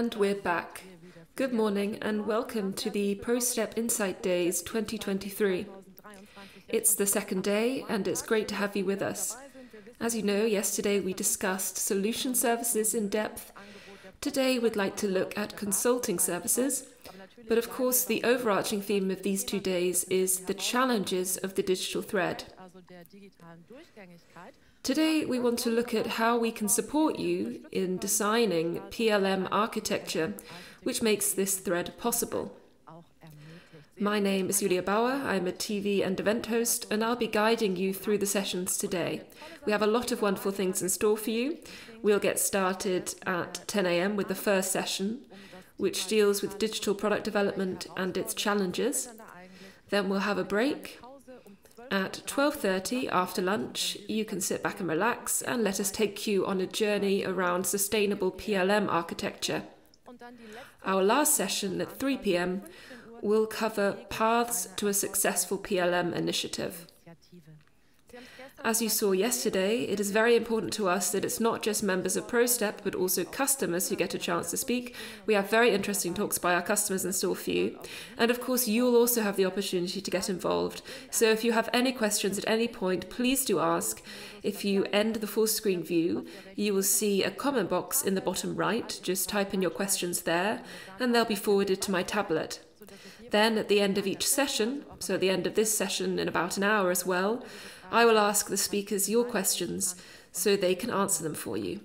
And we're back. Good morning and welcome to the PROSTEP Insight Days 2023. It's the second day and it's great to have you with us. As you know, yesterday we discussed solution services in depth. Today we'd like to look at consulting services. But of course, the overarching theme of these 2 days is the challenges of the digital thread. Today, we want to look at how we can support you in designing PLM architecture, which makes this thread possible. My name is Julia Bauer. I'm a TV and event host, and I'll be guiding you through the sessions today. We have a lot of wonderful things in store for you. We'll get started at 10 a.m. with the first session, which deals with digital product development and its challenges. Then we'll have a break. At 12:30 after lunch, you can sit back and relax and let us take you on a journey around sustainable PLM architecture. Our last session at 3 p.m. will cover paths to a successful PLM initiative. As you saw yesterday, it is very important to us that it's not just members of PROSTEP, but also customers who get a chance to speak. We have very interesting talks by our customers in store for you. And of course, you'll also have the opportunity to get involved. So if you have any questions at any point, please do ask. If you end the full screen view, you will see a comment box in the bottom right. Just type in your questions there, and they'll be forwarded to my tablet. Then at the end of each session, so at the end of this session in about an hour as well, I will ask the speakers your questions so they can answer them for you.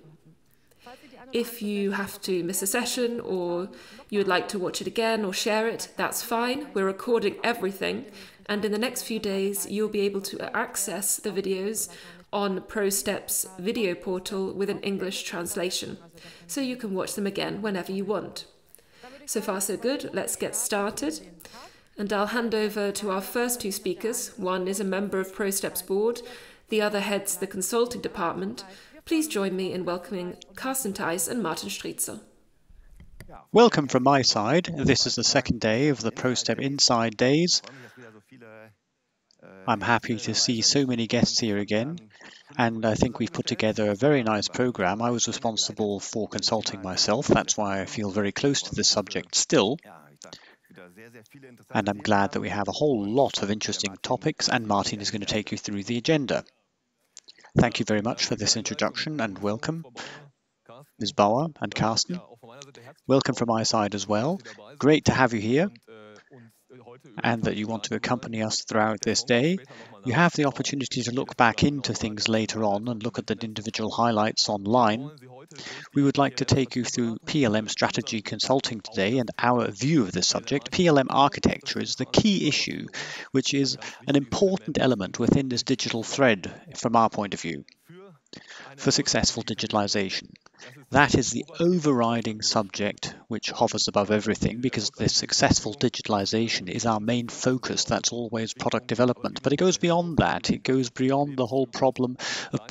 If you have to miss a session or you would like to watch it again or share it, that's fine. We're recording everything, and in the next few days you'll be able to access the videos on PROSTEP's video portal with an English translation, so you can watch them again whenever you want. So far so good, let's get started. And I'll hand over to our first 2 speakers. One is a member of PROSTEP's board, the other heads the consulting department. Please join me in welcoming Karsten, Theis and Martin.strietzel. Welcome from my side. This is the second day of the PROSTEP Inside Days. I'm happy to see so many guests here again, and I think we've put together a very nice program. I was responsible for consulting myself, that's why I feel very close to this subject still. And I'm glad that we have a whole lot of interesting topics, and Martin is going to take you through the agenda. Thank you very much for this introduction and welcome, Ms. Bauer and Karsten. Welcome from my side as well. Great to have you here and that you want to accompany us throughout this day. You have the opportunity to look back into things later on and look at the individual highlights online. We would like to take you through PLM strategy consulting today and our view of this subject. PLM architecture is the key issue, which is an important element within this digital thread from our point of view for successful digitalization. That is the overriding subject which hovers above everything, because the successful digitalization is our main focus. That's always product development. But it goes beyond that. It goes beyond the whole problem of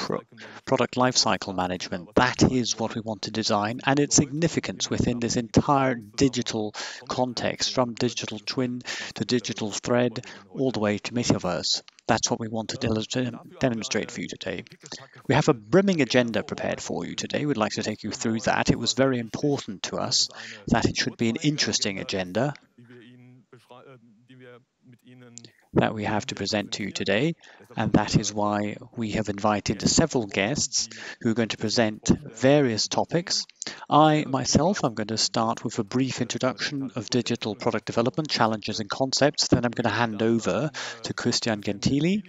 product lifecycle management. That is what we want to design, and its significance within this entire digital context, from digital twin to digital thread, all the way to metaverse. That's what we want to demonstrate for you today. We have a brimming agenda prepared for you today. We'd like to take you through that. It was very important to us that it should be an interesting agenda that we have to present to you today, and that is why we have invited several guests who are going to present various topics. I myself am going to start with a brief introduction of digital product development challenges and concepts. Then I'm going to hand over to Gentili,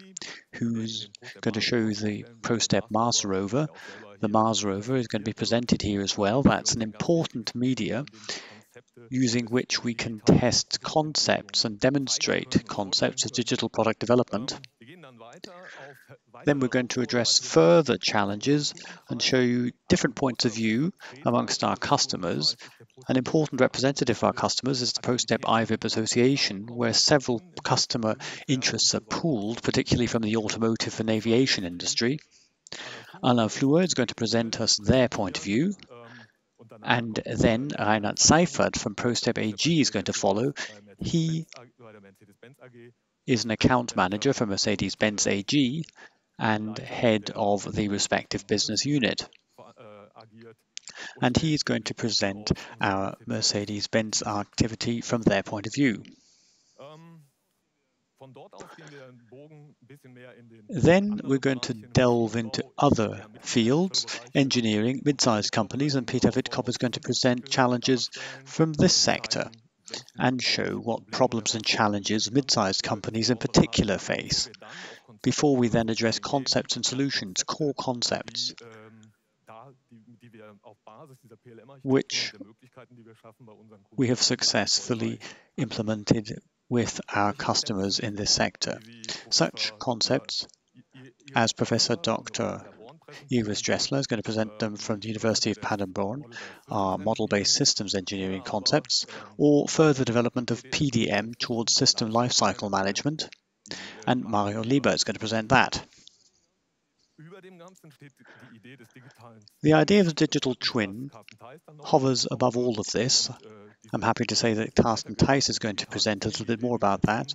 who's going to show you the PROSTEP Mars Rover. The Mars Rover is going to be presented here as well. That's an important media using which we can test concepts and demonstrate concepts of digital product development. Then we're going to address further challenges and show you different points of view amongst our customers. An important representative of our customers is the PROSTEP ivip Association, where several customer interests are pooled, particularly from the automotive and aviation industry. Alain Pfouga is going to present us their point of view. And then Reinhard Seifert from PROSTEP AG is going to follow. He is an account manager for Mercedes-Benz AG and head of the respective business unit. and he is going to present our Mercedes-Benz activity from their point of view. Then we're going to delve into other fields, engineering, mid-sized companies, and Peter Wittkop is going to present challenges from this sector and show what problems and challenges mid-sized companies in particular face, before we then address concepts and solutions, core concepts, which we have successfully implemented with our customers in this sector. Such concepts as Professor Dr. Gräßler is going to present them from the University of Paderborn, are model-based systems engineering concepts, or further development of PDM towards System Lifecycle Management, and Mario Leber is going to present that. The idea of the digital twin hovers above all of this. I'm happy to say that Karsten Theis is going to present a little bit more about that,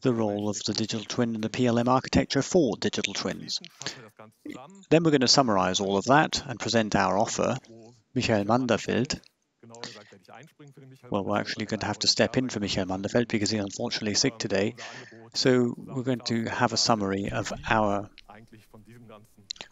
the role of the digital twin and the PLM architecture for digital twins. Then we're going to summarize all of that and present our offer. Michael Manderfeld. Well, we're actually going to have to step in for Michael Manderfeld because he's unfortunately sick today. So we're going to have a summary of our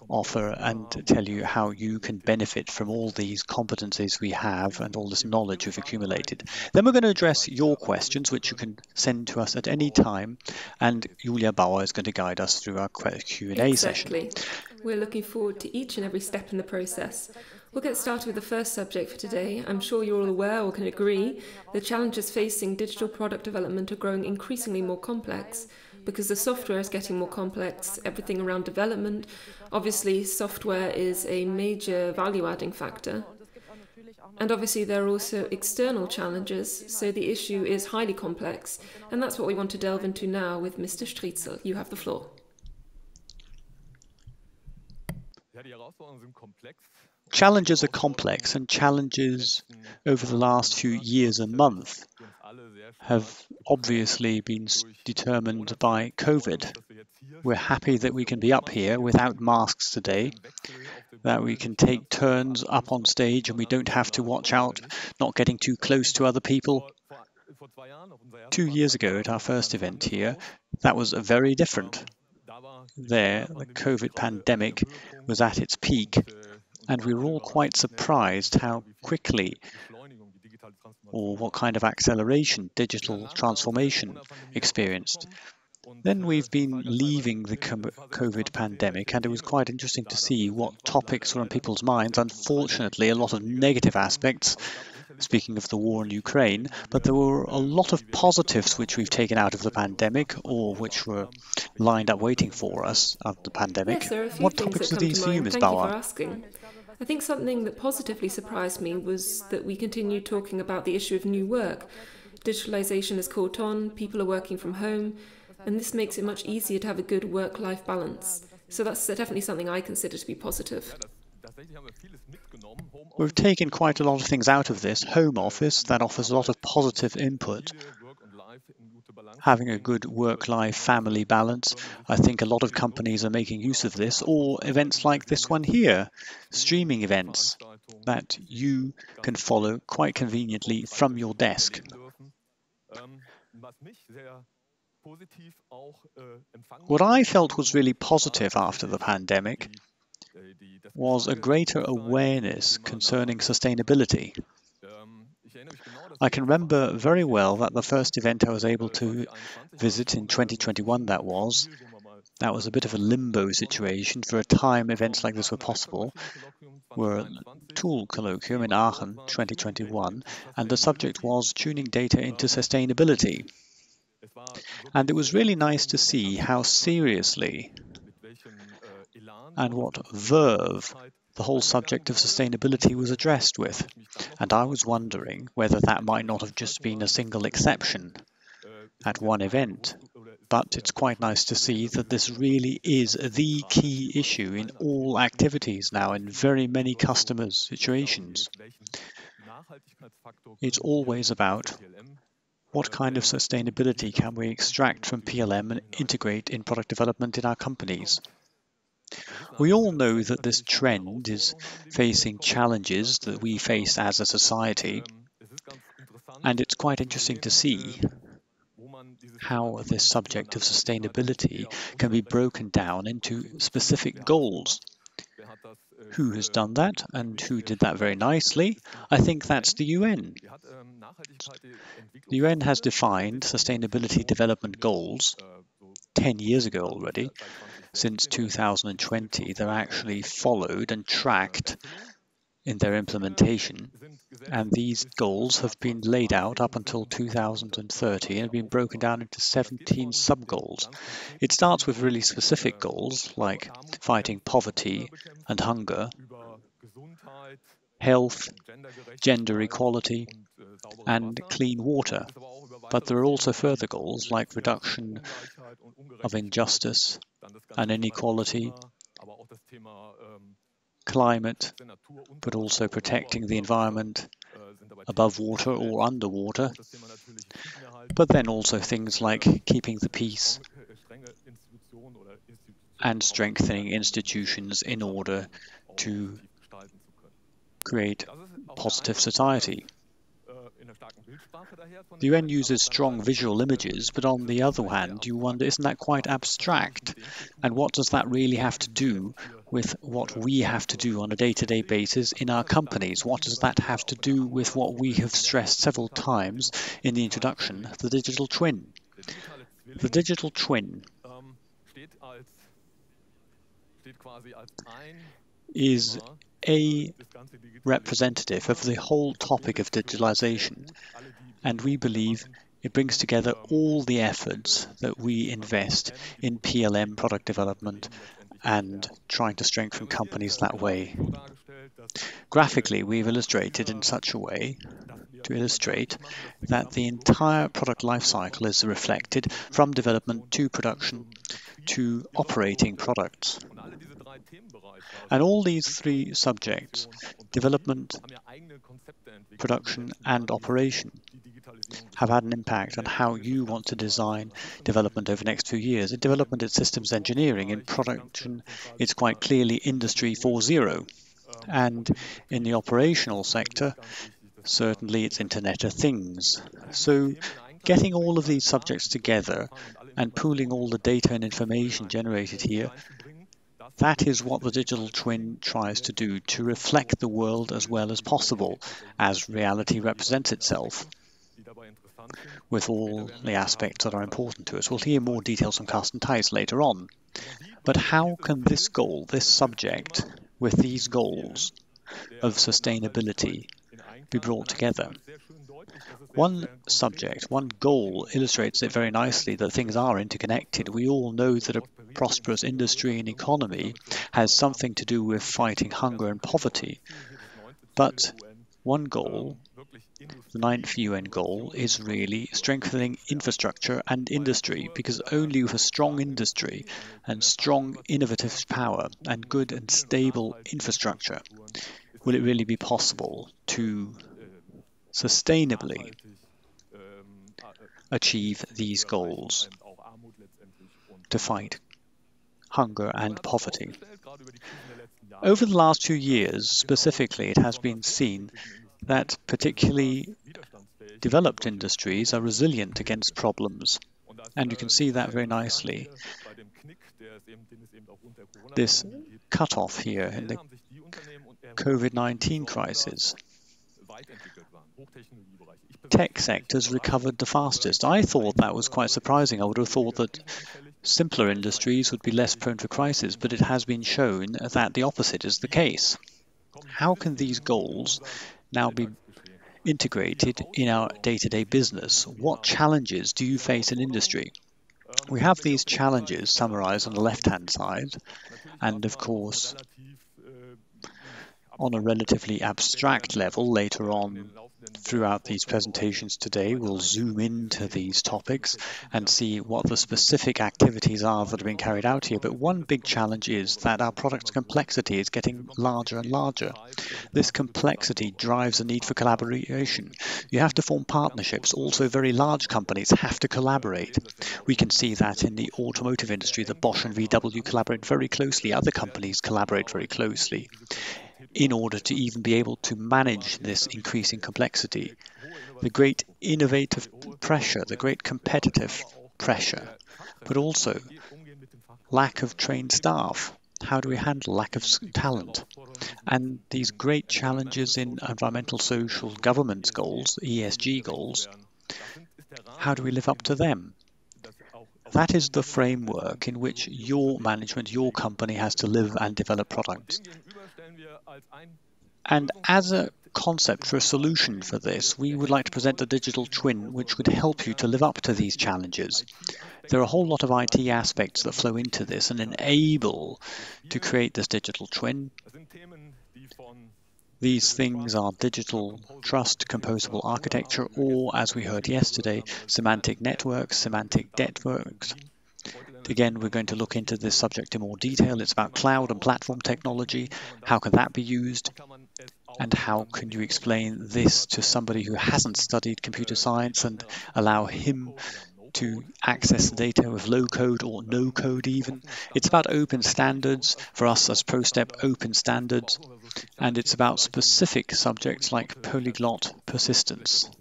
offer and tell you how you can benefit from all these competencies we have and all this knowledge we've accumulated. Then we're going to address your questions, which you can send to us at any time, and Julia Bauer is going to guide us through our Q&A session. We're looking forward to each and every step in the process. We'll get started with the first subject for today. I'm sure you're all aware or can agree the challenges facing digital product development are growing increasingly more complex because the software is getting more complex, everything around development. Obviously, software is a major value-adding factor. And obviously, there are also external challenges, so the issue is highly complex. And that's what we want to delve into now with Mr. Strietzel. You have the floor. Challenges are complex, and challenges over the last few years and months have obviously been determined by COVID. We're happy that we can be up here without masks today, that we can take turns up on stage and we don't have to watch out not getting too close to other people. 2 years ago at our first event here, that was very different. There, the COVID pandemic was at its peak, and we were all quite surprised how quickly or what kind of acceleration digital transformation experienced. Then we've been leaving the COVID pandemic, and it was quite interesting to see what topics were on people's minds. Unfortunately, a lot of negative aspects, speaking of the war in Ukraine, but there were a lot of positives which we've taken out of the pandemic or which were lined up waiting for us after the pandemic. Yes, there are a few what things topics that are come these to for you, mind. Ms. Thank Bauer? you for asking. I think something that positively surprised me was that we continued talking about the issue of new work. Digitalization has caught on, people are working from home, and this makes it much easier to have a good work-life balance. So that's definitely something I consider to be positive. We've taken quite a lot of things out of this. Home office, that offers a lot of positive input. Having a good work-life family balance. I think a lot of companies are making use of this, or events like this one here, streaming events that you can follow quite conveniently from your desk. What I felt was really positive after the pandemic was a greater awareness concerning sustainability. I can remember very well that the first event I was able to visit in 2021 that was a bit of a limbo situation. For a time events like this were possible. Were a tool colloquium in Aachen 2021, and the subject was tuning data into sustainability. And it was really nice to see how seriously and what verve the whole subject of sustainability was addressed with. And I was wondering whether that might not have just been a single exception at one event. But it's quite nice to see that this really is the key issue in all activities now, in very many customers' situations. It's always about what kind of sustainability can we extract from PLM and integrate in product development in our companies. We all know that this trend is facing challenges that we face as a society, and it's quite interesting to see how this subject of sustainability can be broken down into specific goals. Who has done that and who did that very nicely? I think that's the UN. The UN has defined sustainability development goals 10 years ago already. Since 2020, they're actually followed and tracked in their implementation, and these goals have been laid out up until 2030 and have been broken down into 17 sub-goals. It starts with really specific goals like fighting poverty and hunger, health, gender equality, and clean water. But there are also further goals like reduction of injustice and inequality, climate, but also protecting the environment above water or underwater, but then also things like keeping the peace and strengthening institutions in order to create positive society. The UN uses strong visual images, but on the other hand, you wonder, isn't that quite abstract? And what does that really have to do with what we have to do on a day-to-day basis in our companies? What does that have to do with what we have stressed several times in the introduction, the digital twin? The digital twin is a representative of the whole topic of digitalization, and we believe it brings together all the efforts that we invest in PLM product development and trying to strengthen companies that way. Graphically, we've illustrated in such a way to illustrate that the entire product life cycle is reflected from development to production to operating products. And all these three subjects, development, production and operation, have had an impact on how you want to design development over the next few years. In development, it's systems engineering. In production, it's quite clearly Industry 4.0. And in the operational sector, certainly it's Internet of Things. So getting all of these subjects together and pooling all the data and information generated here, that is what the digital twin tries to do, to reflect the world as well as possible as reality represents itself, with all the aspects that are important to us. We'll hear more details from Karsten Theis later on. But how can this goal, this subject, with these goals of sustainability be brought together? One subject, one goal illustrates it very nicely, that things are interconnected. We all know that a prosperous industry and economy has something to do with fighting hunger and poverty. But one goal, the 9th UN goal, is really strengthening infrastructure and industry, because only with a strong industry and strong innovative power and good and stable infrastructure will it really be possible to sustainably achieve these goals to fight hunger and poverty. Over the last 2 years, specifically, it has been seen that particularly developed industries are resilient against problems. And you can see that very nicely. This cutoff here in the COVID-19 crisis. Tech sectors recovered the fastest. I thought that was quite surprising. I would have thought that simpler industries would be less prone to crisis, but it has been shown that the opposite is the case. How can these goals now be integrated in our day-to-day business? What challenges do you face in industry? We have these challenges summarized on the left-hand side, and of course, on a relatively abstract level later on Throughout these presentations today, we'll zoom into these topics and see what the specific activities are that are being carried out here. But one big challenge is that our product's complexity is getting larger and larger. This complexity drives the need for collaboration. You have to form partnerships. Also, very large companies have to collaborate. We can see that in the automotive industry, the Bosch and VW collaborate very closely. Other companies collaborate very closely in order to even be able to manage this increasing complexity. The great innovative pressure, the great competitive pressure, but also lack of trained staff. How do we handle lack of talent? And these great challenges in environmental, social, governance goals, ESG goals, how do we live up to them? That is the framework in which your management, your company has to live and develop products. And as a concept for a solution for this, we would like to present a digital twin which would help you to live up to these challenges. There are a whole lot of IT aspects that flow into this and enable to create this digital twin. These things are digital trust, composable architecture, or, as we heard yesterday, semantic networks. Again, we're going to look into this subject in more detail. It's about cloud and platform technology. How can that be used? And how can you explain this to somebody who hasn't studied computer science and allow him to access the data with low code or no code even? It's about open standards. For us as PROSTEP, open standards. And it's about specific subjects like polyglot persistence.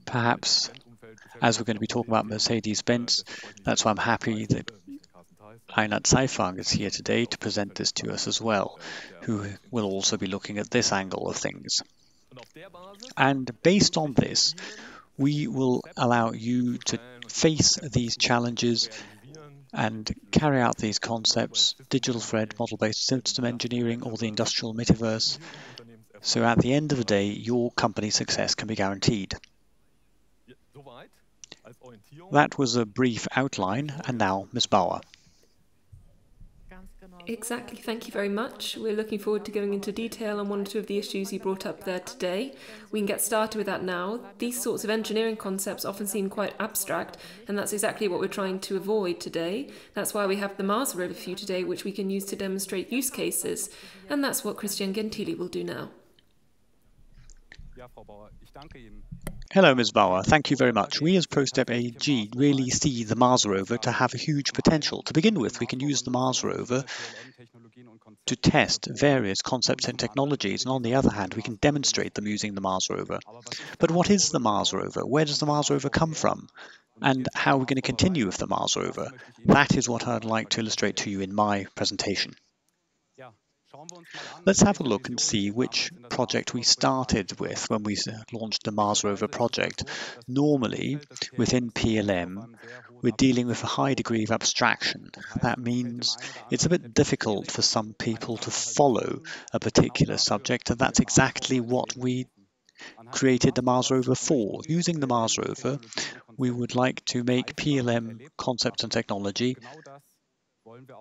Perhaps, as we're going to be talking about Mercedes-Benz, that's why I'm happy that Alain Zeifang is here today to present this to us as well, who will also be looking at this angle of things. And based on this, we will allow you to face these challenges and carry out these concepts, digital thread, model-based system engineering, or the industrial metaverse. So at the end of the day, your company's success can be guaranteed. That was a brief outline, and now Ms. Bauer. Exactly, thank you very much. We're looking forward to going into detail on one or two of the issues you brought up there today. We can get started with that now. These sorts of engineering concepts often seem quite abstract, and that's exactly what we're trying to avoid today. That's why we have the Mars Rover for you today, which we can use to demonstrate use cases, and that's what Christian Gentili will do now. Hello, Ms. Bauer. Thank you very much. We as PROSTEP AG really see the Mars Rover to have a huge potential. To begin with, we can use the Mars Rover to test various concepts and technologies, and on the other hand, we can demonstrate them using the Mars Rover. But what is the Mars Rover? Where does the Mars Rover come from? And how are we going to continue with the Mars Rover? That is what I'd like to illustrate to you in my presentation. Let's have a look and see which project we started with when we launched the Mars Rover project. Normally, within PLM, we're dealing with a high degree of abstraction. That means it's a bit difficult for some people to follow a particular subject, and that's exactly what we created the Mars Rover for. Using the Mars Rover, we would like to make PLM concepts and technology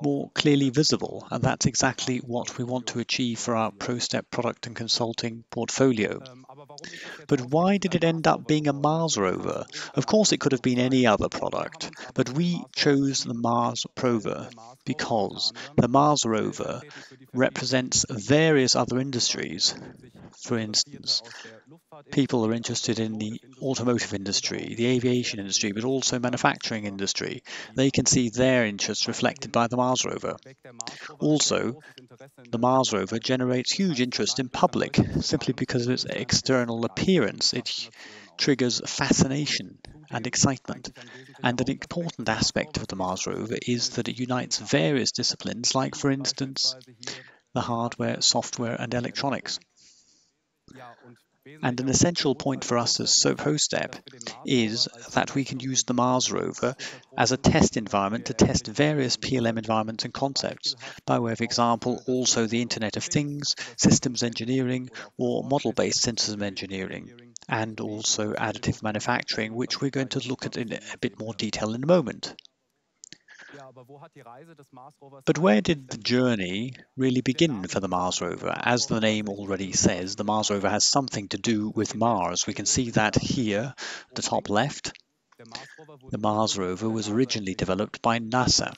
more clearly visible, and that's exactly what we want to achieve for our PROSTEP product and consulting portfolio. But why did it end up being a Mars Rover? Of course, it could have been any other product, but we chose the Mars Rover because the Mars Rover represents various other industries. For instance, people are interested in the automotive industry, the aviation industry, but also manufacturing industry. They can see their interests reflected by the Mars Rover. Also, the Mars Rover generates huge interest in public simply because of its external appearance. It triggers fascination and excitement. And an important aspect of the Mars Rover is that it unites various disciplines, like, for instance, the hardware, software, and electronics. And an essential point for us as PROSTEP is that we can use the Mars Rover as a test environment to test various PLM environments and concepts. By way of example, also the Internet of Things, systems engineering, or model-based system engineering, and also additive manufacturing, which we're going to look at in a bit more detail in a moment. But where did the journey really begin for the Mars rover? As the name already says, the Mars rover has something to do with Mars. We can see that here, the top left. The Mars rover was originally developed by NASA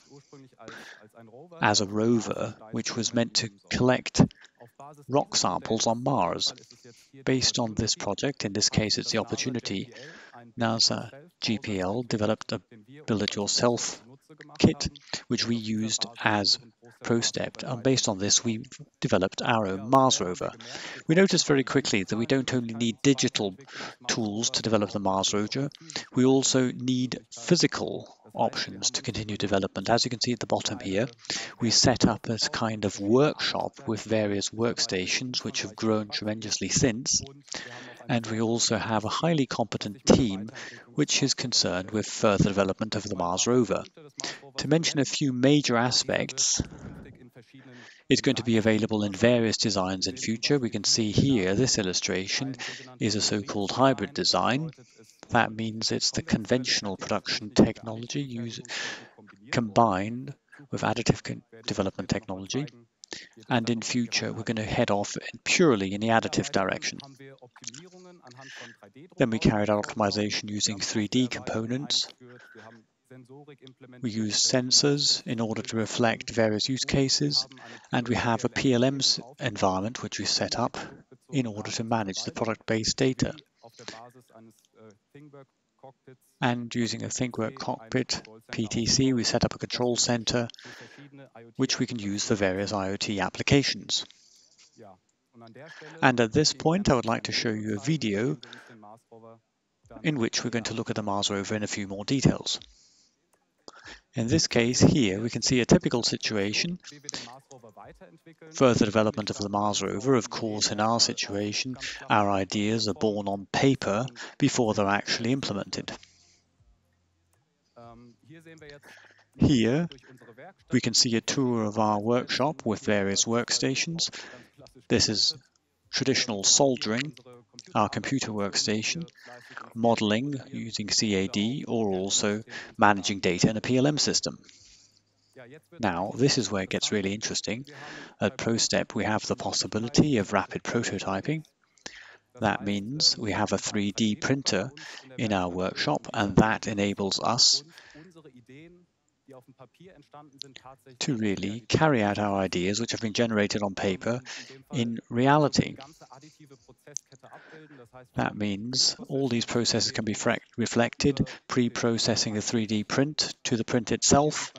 as a rover which was meant to collect rock samples on Mars. Based on this project, in this case it's the Opportunity, NASA GPL developed a build-it-yourself kit, which we used as PROSTEP, and based on this we developed our own Mars rover. We noticed very quickly that we don't only need digital tools to develop the Mars rover, we also need physical options to continue development. As you can see at the bottom here, we set up a kind of workshop with various workstations which have grown tremendously since, and we also have a highly competent team which is concerned with further development of the Mars rover. To mention a few major aspects, it's going to be available in various designs in future. We can see here this illustration is a so-called hybrid design. That means it's the conventional production technology used combined with additive development technology, and in future we're going to head off purely in the additive direction. Then we carried out optimization using 3D components. We use sensors in order to reflect various use cases, and we have a PLM environment which we set up in order to manage the product-based data. And using a ThinkWork cockpit PTC, we set up a control center which we can use for various IoT applications. And at this point I would like to show you a video in which we're going to look at the Mars rover in a few more details. In this case here we can see a typical situation. Further development of the Mars rover, of course in our situation our ideas are born on paper before they're actually implemented. Here we can see a tour of our workshop with various workstations. This is traditional soldering, our computer workstation, modeling using CAD, or also managing data in a PLM system. Now, this is where it gets really interesting. At PROSTEP, we have the possibility of rapid prototyping. That means we have a 3D printer in our workshop, and that enables us to really carry out our ideas which have been generated on paper in reality. That means all these processes can be reflected, pre-processing the 3D print to the print itself.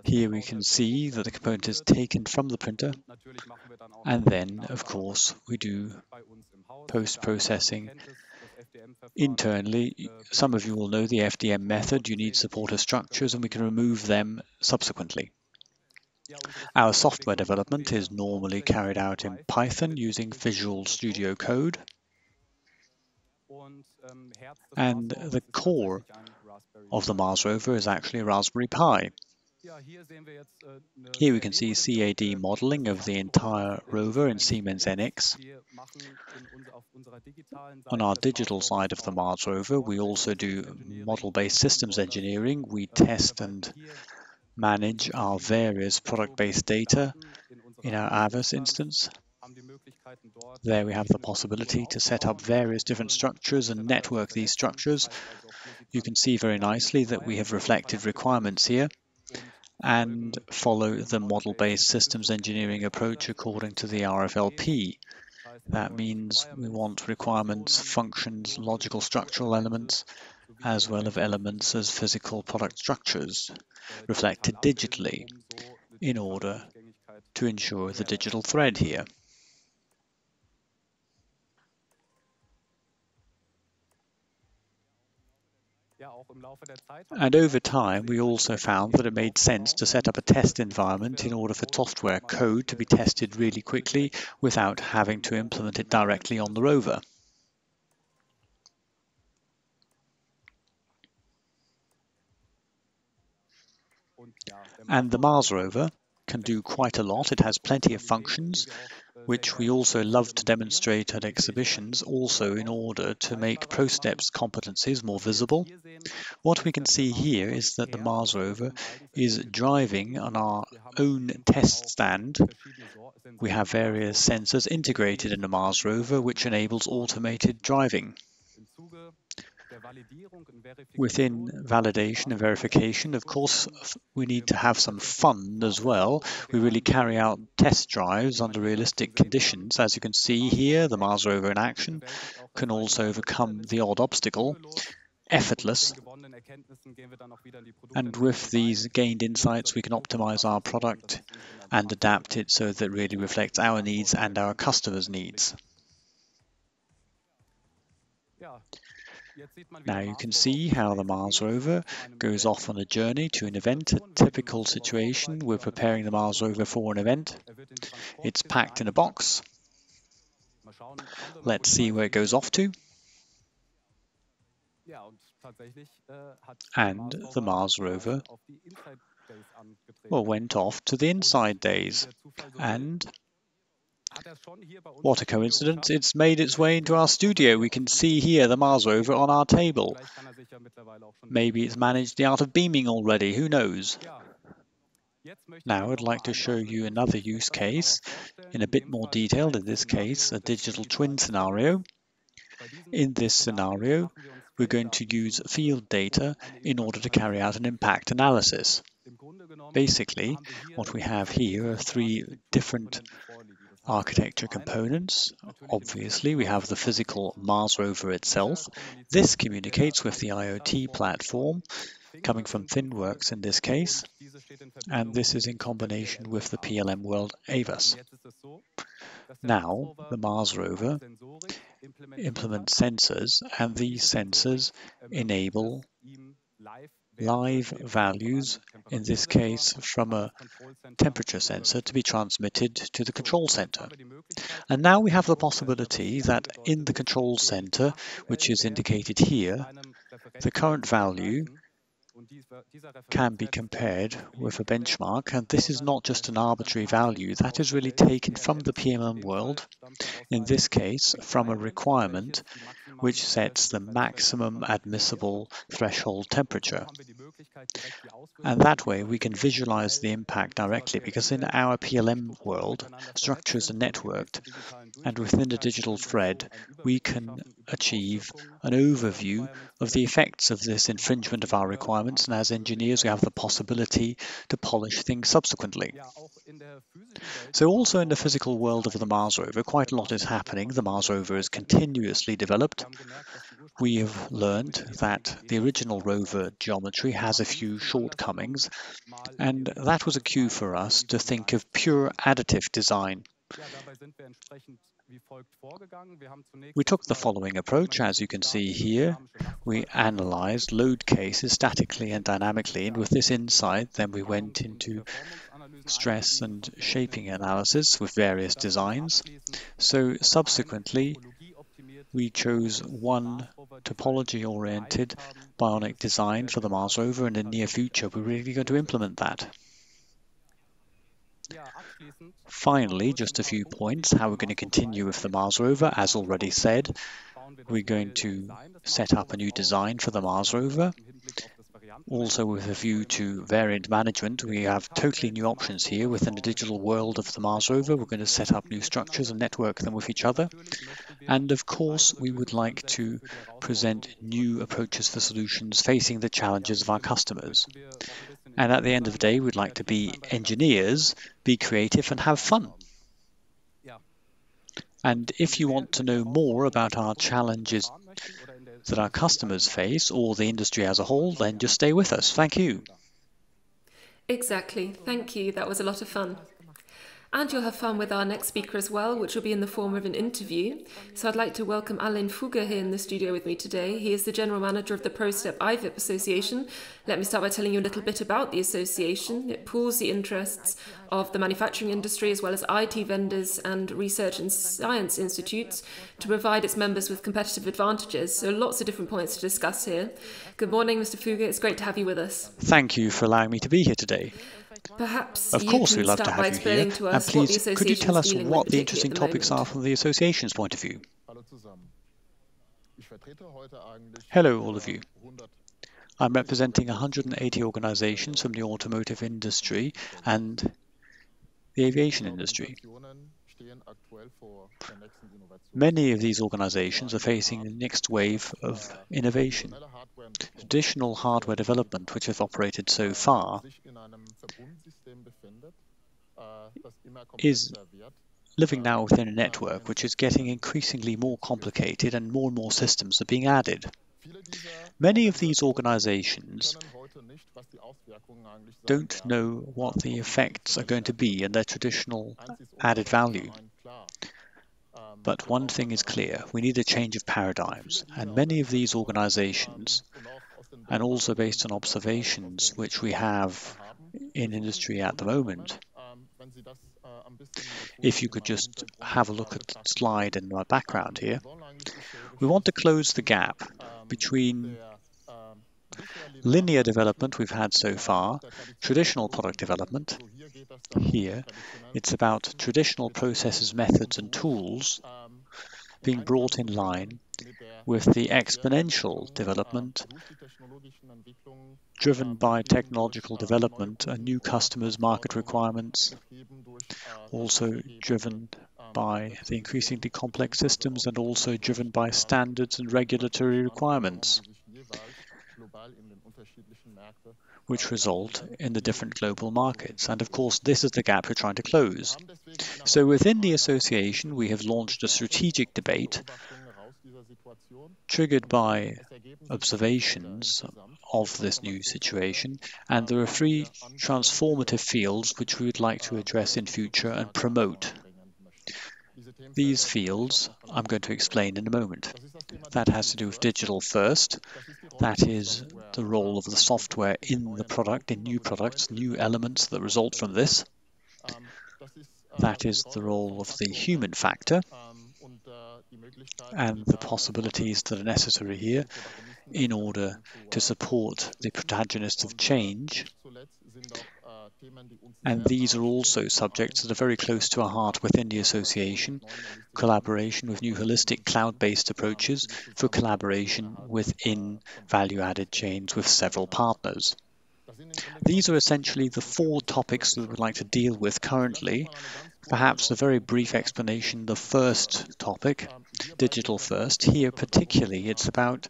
Here we can see that the component is taken from the printer, and then of course we do post-processing internally. Some of you will know the FDM method. You need supporter structures and we can remove them subsequently. Our software development is normally carried out in Python using Visual Studio Code, and the core of the Mars rover is actually a Raspberry Pi. Here we can see CAD modeling of the entire rover in Siemens NX. On our digital side of the Mars rover, we also do model-based systems engineering. We test and manage our various product-based data in our Avas instance. There we have the possibility to set up various different structures and network these structures. You can see very nicely that we have reflected requirements here and follow the model-based systems engineering approach according to the RFLP. That means we want requirements, functions, logical structural elements, as well as elements as physical product structures reflected digitally in order to ensure the digital thread here. And over time, we also found that it made sense to set up a test environment in order for software code to be tested really quickly without having to implement it directly on the rover. And the Mars rover can do quite a lot. It has plenty of functions. which we also love to demonstrate at exhibitions, also in order to make PROSTEP's competencies more visible. What we can see here is that the Mars rover is driving on our own test stand. We have various sensors integrated in the Mars rover, which enables automated driving. Within validation and verification, of course, we need to have some fun as well. We really carry out test drives under realistic conditions. As you can see here, the Mars rover in action can also overcome the odd obstacle, effortless. And with these gained insights, we can optimize our product and adapt it so that it really reflects our needs and our customers' needs. Now you can see how the Mars rover goes off on a journey to an event. A typical situation, we're preparing the Mars rover for an event. It's packed in a box. Let's see where it goes off to. And the Mars rover went off to the inside days. And what a coincidence, it's made its way into our studio. We can see here the Mars rover on our table. Maybe it's managed the art of beaming already, who knows? Now I'd like to show you another use case in a bit more detail, in this case a digital twin scenario. In this scenario, we're going to use field data in order to carry out an impact analysis. Basically, what we have here are three different architecture components. Obviously, we have the physical Mars rover itself. This communicates with the IoT platform, coming from ThinWorks in this case, and this is in combination with the PLM World AVAS. Now, the Mars rover implements sensors, and these sensors enable live values, in this case from a temperature sensor, to be transmitted to the control center. And now we have the possibility that in the control center, which is indicated here, the current value can be compared with a benchmark, and this is not just an arbitrary value, that is really taken from the PLM world, in this case from a requirement which sets the maximum admissible threshold temperature. And that way we can visualize the impact directly, because in our PLM world, structures are networked, and within the digital thread we can achieve an overview of the effects of this infringement of our requirements, and as engineers we have the possibility to polish things subsequently. So also in the physical world of the Mars rover, quite a lot is happening. The Mars rover is continuously developed. We have learned that the original rover geometry has a few shortcomings, and that was a cue for us to think of pure additive design. We took the following approach. As you can see here, we analyzed load cases statically and dynamically, and with this insight then we went into stress and shaping analysis with various designs. So subsequently we chose one topology-oriented bionic design for the Mars rover, and in the near future we're really going to implement that. Finally, just a few points how we're going to continue with the Mars rover. As already said, we're going to set up a new design for the Mars rover. Also with a view to variant management, we have totally new options here within the digital world of the Mars rover. We're going to set up new structures and network them with each other. And of course, we would like to present new approaches for solutions facing the challenges of our customers. And at the end of the day, we'd like to be engineers, be creative and have fun. And if you want to know more about our challenges that our customers face, or the industry as a whole, then just stay with us. Thank you. Exactly. Thank you. That was a lot of fun. And you'll have fun with our next speaker as well, which will be in the form of an interview. So I'd like to welcome Alain Pfouga here in the studio with me today. He is the General Manager of the PROSTEP ivip Association. Let me start by telling you a little bit about the association. It pools the interests of the manufacturing industry as well as IT vendors and research and science institutes to provide its members with competitive advantages. So lots of different points to discuss here. Good morning, Mr. Pfouga. It's great to have you with us. Thank you for allowing me to be here today. Perhaps Of you course, can we'd love to start by have you here. explaining to And us what the please, could you association tell is us dealing what with the particularly interesting at the topics are moment. from the association's point of view? Hello, all of you. I'm representing 180 organizations from the automotive industry and the aviation industry. Many of these organizations are facing the next wave of innovation. Traditional hardware development, which has operated so far, is living now within a network which is getting increasingly more complicated and more systems are being added. Many of these organizations don't know what the effects are going to be in their traditional added value. But one thing is clear, we need a change of paradigms, and many of these organizations, and also based on observations which we have in industry at the moment, if you could just have a look at the slide in my background here, we want to close the gap between linear development we've had so far, traditional product development. Here, it's about traditional processes, methods and tools being brought in line with the exponential development driven by technological development and new customers' market requirements, also driven by the increasingly complex systems and also driven by standards and regulatory requirements, which result in the different global markets. And of course, this is the gap we're trying to close. So within the association, we have launched a strategic debate triggered by observations of this new situation, and there are 3 transformative fields which we would like to address in future and promote. These fields I'm going to explain in a moment. That has to do with digital first. That is the role of the software in the product, in new products, new elements that result from this. That is the role of the human factor and the possibilities that are necessary here in order to support the protagonists of change. And these are also subjects that are very close to our heart within the association. Collaboration with new holistic cloud-based approaches for collaboration within value-added chains with several partners. These are essentially the 4 topics that we would like to deal with currently. Perhaps a very brief explanation, the first topic, digital first. Here particularly it's about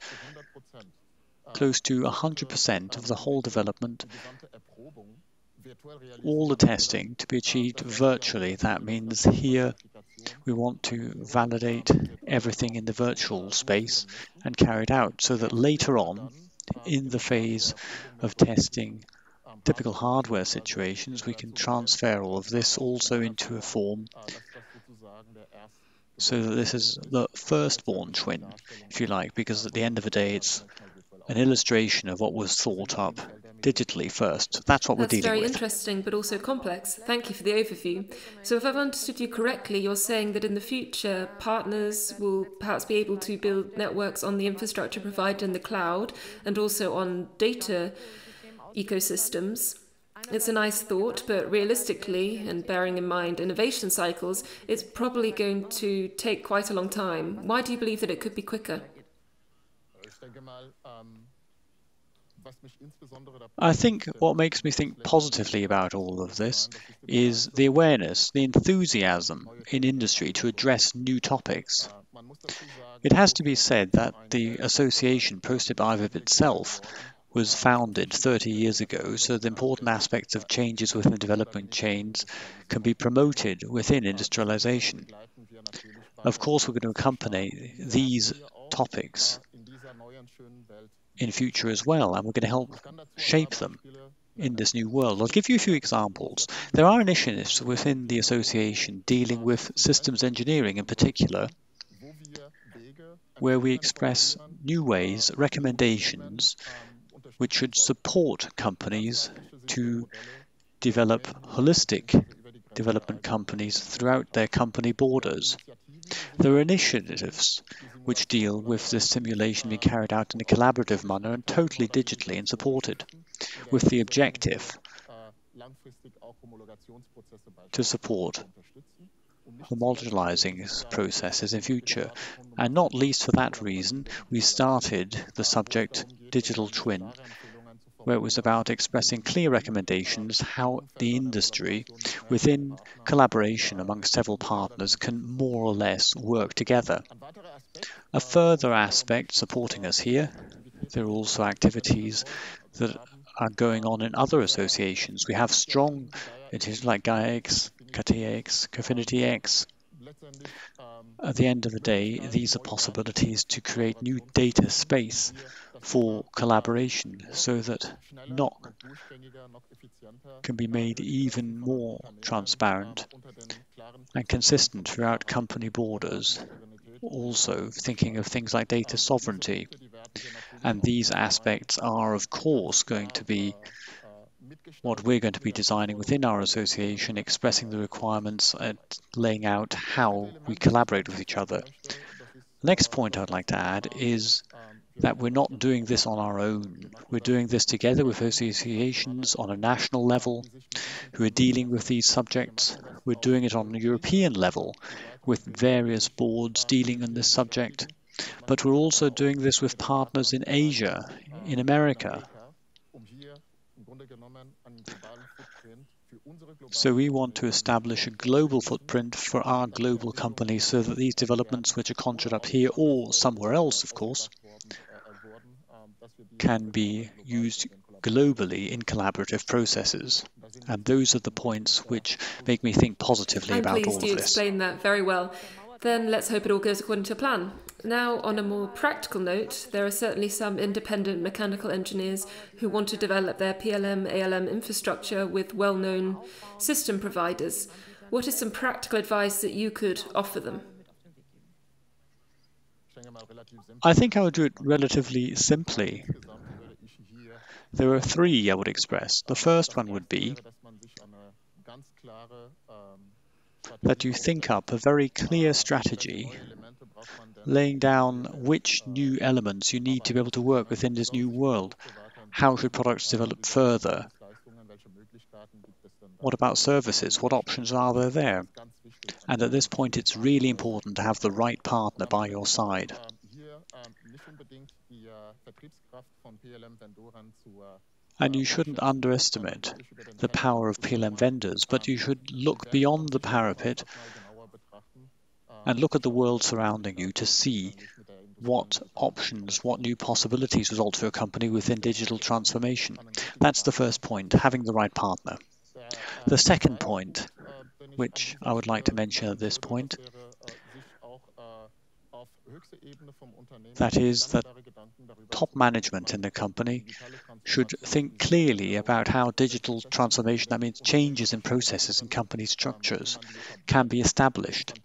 close to 100% of the whole development, all the testing to be achieved virtually. That means here we want to validate everything in the virtual space and carry it out so that later on in the phase of testing typical hardware situations, we can transfer all of this also into a form so that this is the firstborn twin, if you like, because at the end of the day it's an illustration of what was thought up digitally first. That's what we're dealing with. That's very interesting, but also complex. Thank you for the overview. So if I've understood you correctly, you're saying that in the future, partners will perhaps be able to build networks on the infrastructure provided in the cloud and also on data ecosystems. It's a nice thought, but realistically, and bearing in mind innovation cycles, it's probably going to take quite a long time. Why do you believe that it could be quicker? I think what makes me think positively about all of this is the awareness, the enthusiasm in industry to address new topics. It has to be said that the association, PROSTEP ivip itself, was founded 30 years ago, so the important aspects of changes within the development chains can be promoted within industrialization. Of course, we're going to accompany these topics in future as well, and we're going to help shape them in this new world. I'll give you a few examples. There are initiatives within the association dealing with systems engineering in particular, where we express new ways, recommendations, which should support companies to develop holistic development companies throughout their company borders. There are initiatives which deal with this simulation being carried out in a collaborative manner and totally digitally and supported, with the objective to support homologizing processes in future. And not least for that reason, we started the subject Digital Twin, where it was about expressing clear recommendations how the industry, within collaboration amongst several partners, can more or less work together. A further aspect supporting us here, there are also activities that are going on in other associations. We have strong entities like GAIA-X, KT-X, Cofinity-X. At the end of the day, these are possibilities to create new data space for collaboration so that NOC can be made even more transparent and consistent throughout company borders. Also thinking of things like data sovereignty. And these aspects are, of course, going to be what we're going to be designing within our association, expressing the requirements and laying out how we collaborate with each other. The next point I'd like to add is that we're not doing this on our own. We're doing this together with associations on a national level who are dealing with these subjects. We're doing it on a European level with various boards dealing on this subject. But we're also doing this with partners in Asia, in America. So we want to establish a global footprint for our global companies so that these developments which are conjured up here or somewhere else, of course, can be used globally in collaborative processes. And those are the points which make me think positively about all of this. I'm pleased you explained that very well. Then let's hope it all goes according to plan. Now, on a more practical note, there are certainly some independent mechanical engineers who want to develop their PLM, ALM infrastructure with well-known system providers. What is some practical advice that you could offer them? I think I would do it relatively simply. There are three I would express. The first one would be that you think up a very clear strategy, laying down which new elements you need to be able to work within this new world. How should products develop further? What about services? What options are there? And at this point, it's really important to have the right partner by your side. And you shouldn't underestimate the power of PLM vendors, but you should look beyond the parapet and look at the world surrounding you to see what options, what new possibilities result for a company within digital transformation. That's the first point, having the right partner. The second point, which I would like to mention at this point, that is that top management in the company should think clearly about how digital transformation, that means changes in processes and company structures, can be established.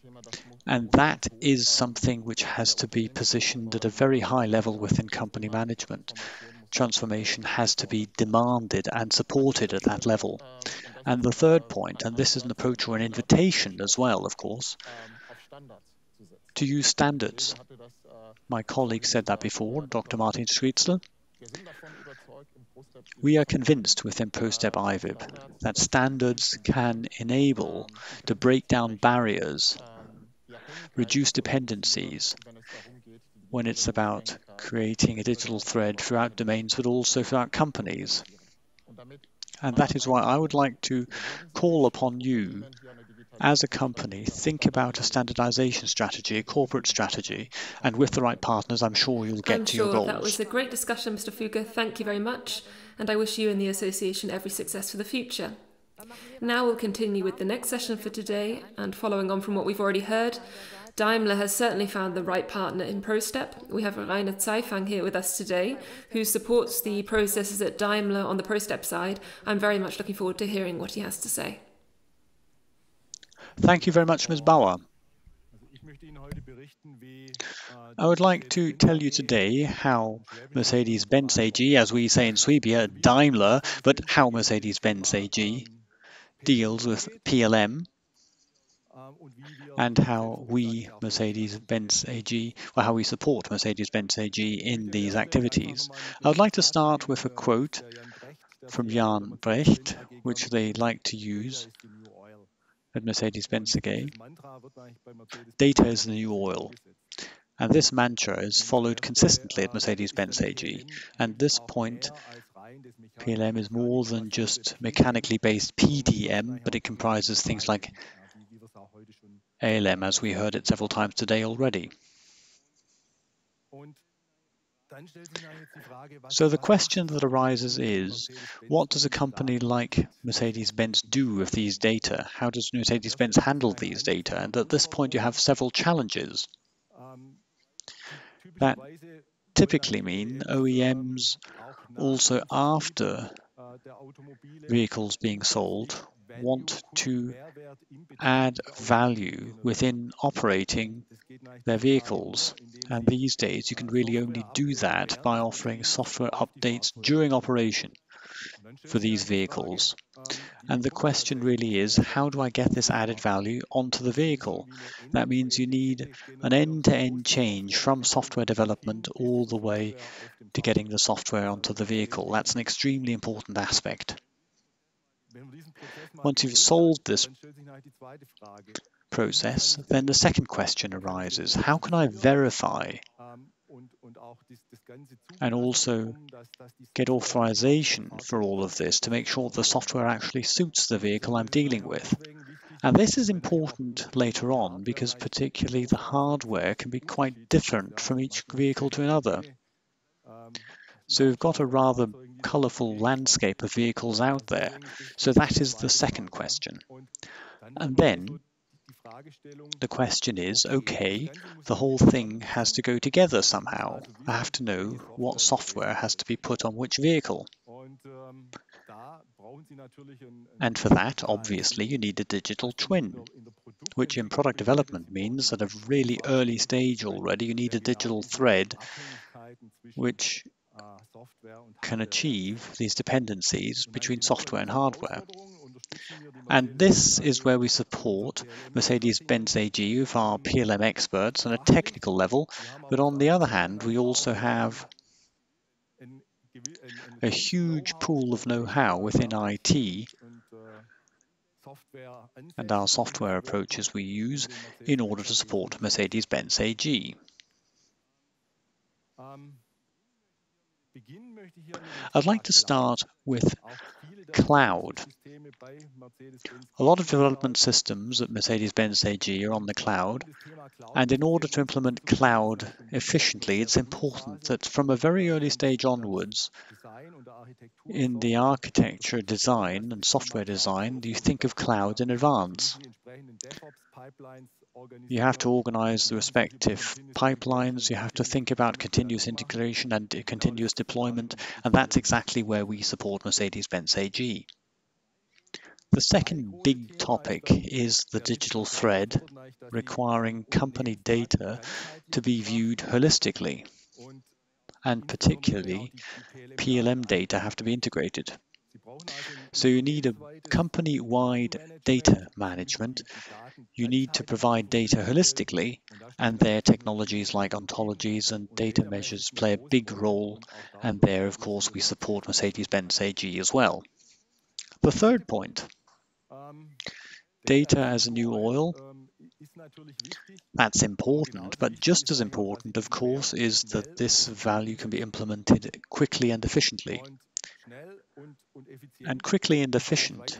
And that is something which has to be positioned at a very high level within company management. Transformation has to be demanded and supported at that level. And the third point, and this is an approach or an invitation as well, of course, to use standards. My colleague said that before, Dr. Martin.strietzel. We are convinced within PROSTEP ivip that standards can enable to break down barriers, reduce dependencies when it's about creating a digital thread throughout domains, but also throughout companies. And that is why I would like to call upon you as a company, think about a standardization strategy, a corporate strategy, and with the right partners, I'm sure you'll get to your goals. That was a great discussion, Mr. Pfouga. Thank you very much, and I wish you and the association every success for the future. Now we'll continue with the next session for today, and following on from what we've already heard, Daimler has certainly found the right partner in PROSTEP. We have Zeifang here with us today, who supports the processes at Daimler on the PROSTEP side. I'm very much looking forward to hearing what he has to say. Thank you very much, Ms. Bauer. I would like to tell you today how Mercedes-Benz AG, as we say in Sweden, Daimler, but how Mercedes-Benz AG deals with PLM and how we, Mercedes-Benz AG, or how we support Mercedes-Benz AG in these activities. I would like to start with a quote from Jan Brecht, which they like to use at Mercedes-Benz AG. Data is the new oil. And this mantra is followed consistently at Mercedes-Benz AG. And at this point, PLM is more than just mechanically based PDM, but it comprises things like ALM, as we heard it several times today already. So the question that arises is, what does a company like Mercedes-Benz do with these data? How does Mercedes-Benz handle these data? And at this point, you have several challenges. That typically mean OEMs also, after vehicles being sold, want to add value within operating their vehicles. And these days you can really only do that by offering software updates during operation for these vehicles. And the question really is, how do I get this added value onto the vehicle? That means you need an end-to-end change from software development all the way to getting the software onto the vehicle. That's an extremely important aspect. Once you've solved this process, then the second question arises, how can I verify and also get authorization for all of this to make sure the software actually suits the vehicle I'm dealing with? And this is important later on because particularly the hardware can be quite different from each vehicle to another. So we've got a rather colourful landscape of vehicles out there. So that is the second question. And then the question is, okay, the whole thing has to go together somehow. I have to know what software has to be put on which vehicle. And for that, obviously, you need a digital twin, which in product development means at a really early stage already, you need a digital thread which can achieve these dependencies between software and hardware. And this is where we support Mercedes-Benz AG with our PLM experts on a technical level, but on the other hand, we also have a huge pool of know-how within IT and our software approaches we use in order to support Mercedes-Benz AG. I'd like to start with cloud. A lot of development systems at Mercedes-Benz AG are on the cloud, and in order to implement cloud efficiently, it's important that from a very early stage onwards, in the architecture design and software design, you think of cloud in advance. You have to organize the respective pipelines, you have to think about continuous integration and continuous deployment, and that's exactly where we support Mercedes-Benz AG. The second big topic is the digital thread, requiring company data to be viewed holistically, and particularly PLM data have to be integrated. So you need a company-wide data management. You need to provide data holistically, and there technologies like ontologies and data measures play a big role, and there, of course, we support Mercedes-Benz AG as well. The third point, data as a new oil. That's important, but just as important, of course, is that this value can be implemented quickly and efficiently. And quickly and efficient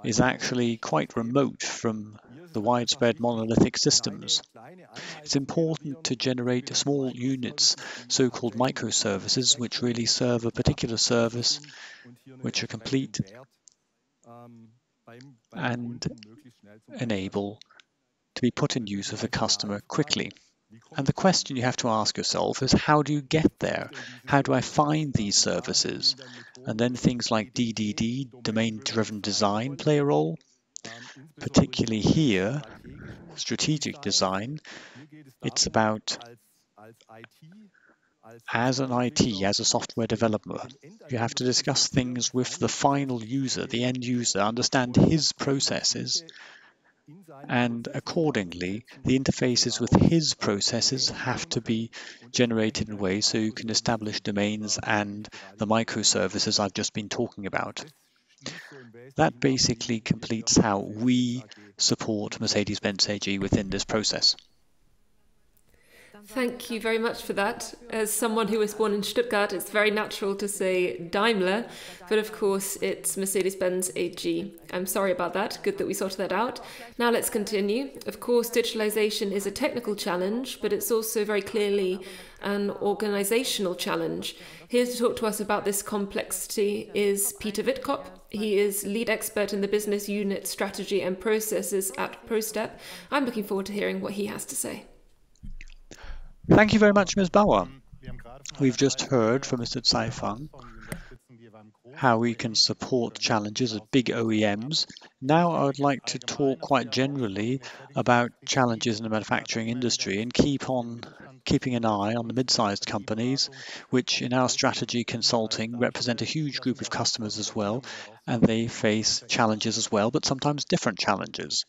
is actually quite remote from the widespread monolithic systems. It's important to generate small units, so-called microservices, which really serve a particular service, which are complete and enable to be put in use with a customer quickly. And the question you have to ask yourself is, how do you get there? How do I find these services? And then things like DDD, domain-driven design, play a role. Particularly here, strategic design, it's about, as an IT, as a software developer, you have to discuss things with the final user, the end user, understand his processes, and accordingly, the interfaces with his processes have to be generated in ways so you can establish domains and the microservices I've just been talking about. That basically completes how we support Mercedes-Benz AG within this process. Thank you very much for that. As someone who was born in Stuttgart, it's very natural to say Daimler, but of course it's Mercedes-Benz AG. I'm sorry about that. Good that we sorted that out. Now let's continue. Of course, digitalization is a technical challenge, but it's also very clearly an organizational challenge. Here to talk to us about this complexity is Peter Wittkop. He is lead expert in the business unit strategy and processes at PROSTEP. I'm looking forward to hearing what he has to say. Thank you very much, Ms. Bauer. We've just heard from Mr. Zeifang how we can support challenges of big OEMs. Now I would like to talk quite generally about challenges in the manufacturing industry and keeping an eye on the mid-sized companies, which in our strategy consulting represent a huge group of customers as well, and they face challenges as well, but sometimes different challenges.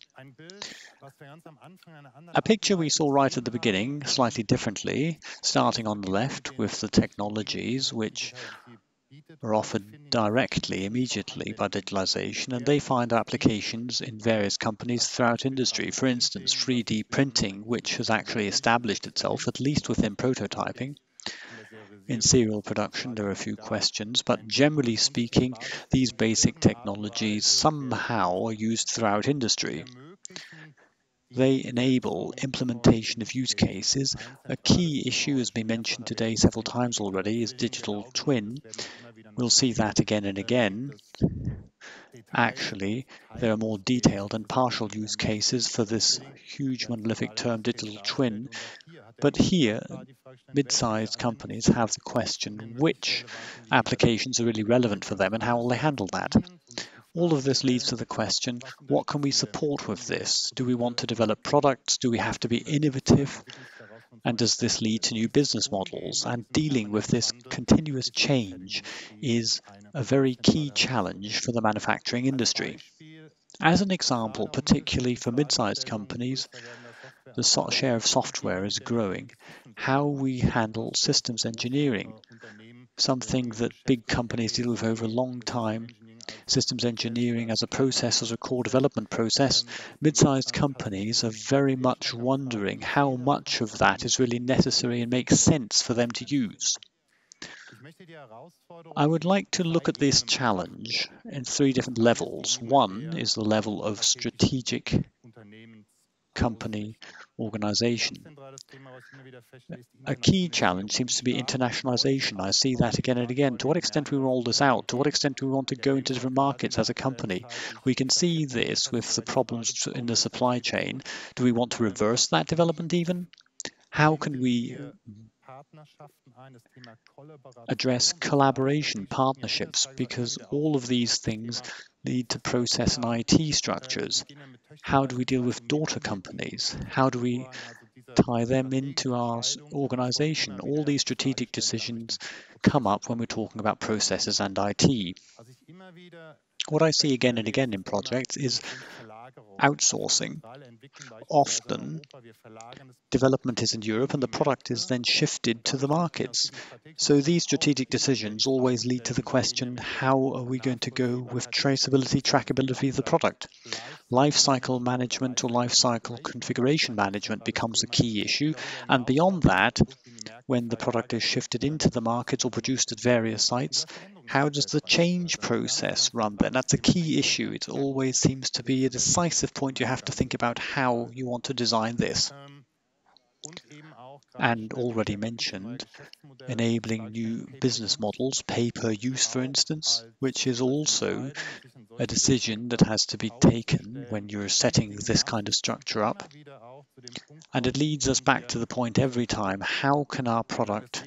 A picture we saw right at the beginning, slightly differently, starting on the left with the technologies which are offered directly, immediately by digitalization, and they find applications in various companies throughout industry. For instance, 3D printing, which has actually established itself, at least within prototyping. In serial production, there are a few questions, but generally speaking, these basic technologies somehow are used throughout industry. They enable implementation of use cases. A key issue, has been mentioned today several times already, is digital twin. We'll see that again and again. Actually, there are more detailed and partial use cases for this huge monolithic term digital twin. But here, mid-sized companies have the question which applications are really relevant for them and how will they handle that. All of this leads to the question, what can we support with this? Do we want to develop products? Do we have to be innovative? And does this lead to new business models? And dealing with this continuous change is a very key challenge for the manufacturing industry. As an example, particularly for mid-sized companies, the share of software is growing. How we handle systems engineering, something that big companies deal with over a long time. Systems engineering as a process, as a core development process, mid-sized companies are very much wondering how much of that is really necessary and makes sense for them to use. I would like to look at this challenge in 3 different levels. One is the level of strategic company organization. A key challenge seems to be internationalization. I see that again and again. To what extent we roll this out? To what extent do we want to go into different markets as a company? We can see this with the problems in the supply chain. Do we want to reverse that development even? How can we address collaboration, partnerships, because all of these things lead to process and IT structures. How do we deal with daughter companies? How do we tie them into our organization? All these strategic decisions come up when we're talking about processes and IT. What I see again and again in projects is outsourcing. Often, development is in Europe and the product is then shifted to the markets. So these strategic decisions always lead to the question, how are we going to go with traceability, trackability of the product? Lifecycle management or lifecycle configuration management becomes a key issue. And beyond that, when the product is shifted into the market or produced at various sites, how does the change process run then? That's a key issue. It always seems to be a decisive point. You have to think about how you want to design this. And already mentioned, enabling new business models, pay-per-use for instance, which is also a decision that has to be taken when you're setting this kind of structure up. And it leads us back to the point every time, how can our product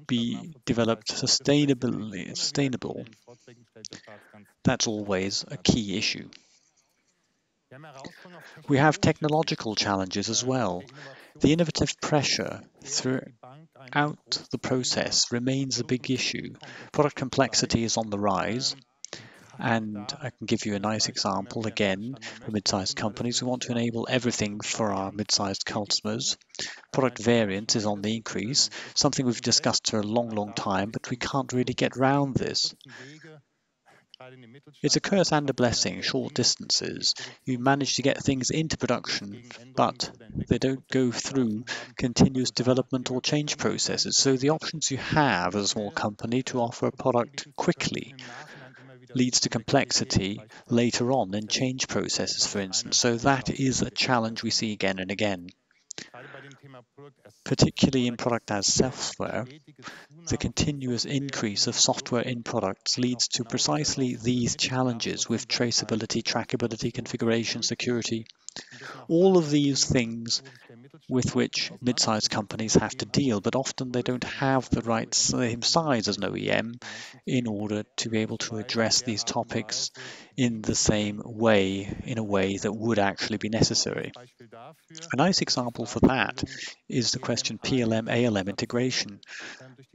be developed sustainable? That's always a key issue. We have technological challenges as well. The innovative pressure throughout the process remains a big issue. Product complexity is on the rise. And I can give you a nice example again for mid-sized companies. We want to enable everything for our mid-sized customers. Product variance is on the increase, something we've discussed for a long time, but we can't really get around this. It's a curse and a blessing, short distances. You manage to get things into production, but they don't go through continuous development or change processes. So the options you have as a small company to offer a product quickly leads to complexity later on in change processes, for instance. So that is a challenge we see again and again. Particularly in product as software, the continuous increase of software in products leads to precisely these challenges with traceability, trackability, configuration, security, all of these things with which mid-sized companies have to deal, but often they don't have the right same size as an OEM in order to be able to address these topics in the same way, in a way that would actually be necessary. A nice example for that is the question PLM-ALM integration.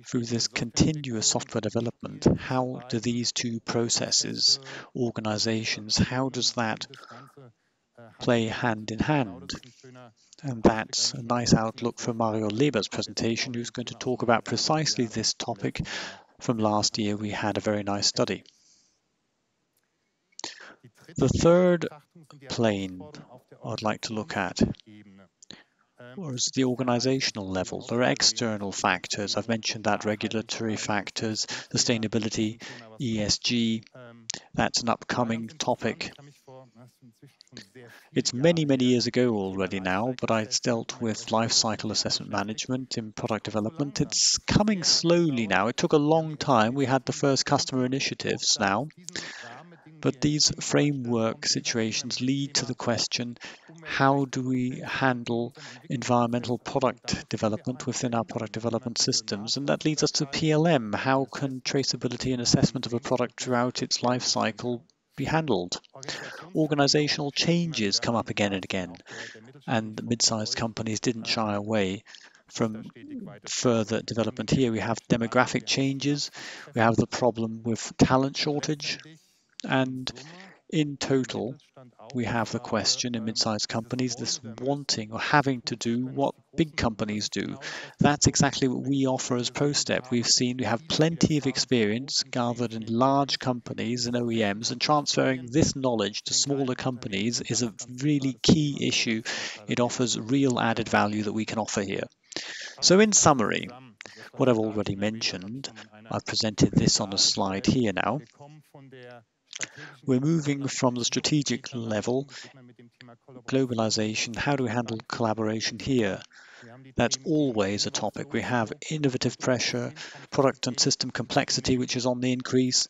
Through this continuous software development, how do these two processes, organizations, how does that play hand in hand? And that's a nice outlook for Mario Leber's presentation, who's going to talk about precisely this topic. From last year, we had a very nice study. The third plane I'd like to look at was the organizational level. There are external factors. I've mentioned that, regulatory factors, sustainability, ESG. That's an upcoming topic. It's many years ago already now, but I dealt with life cycle assessment management in product development. It's coming slowly now. It took a long time. We had the first customer initiatives now. But these framework situations lead to the question, how do we handle environmental product development within our product development systems? And that leads us to PLM. How can traceability and assessment of a product throughout its life cycle be handled? Organizational changes come up again and again, and mid-sized companies didn't shy away from further development here. We have demographic changes, we have the problem with talent shortage, and in total, we have the question in mid-sized companies, this wanting or having to do what big companies do. That's exactly what we offer as PROSTEP. We've seen we have plenty of experience gathered in large companies and OEMs, and transferring this knowledge to smaller companies is a really key issue. It offers real added value that we can offer here. So in summary, what I've already mentioned, I've presented this on a slide here now. We're moving from the strategic level, globalization, how do we handle collaboration here? That's always a topic. We have innovative pressure, product and system complexity, which is on the increase,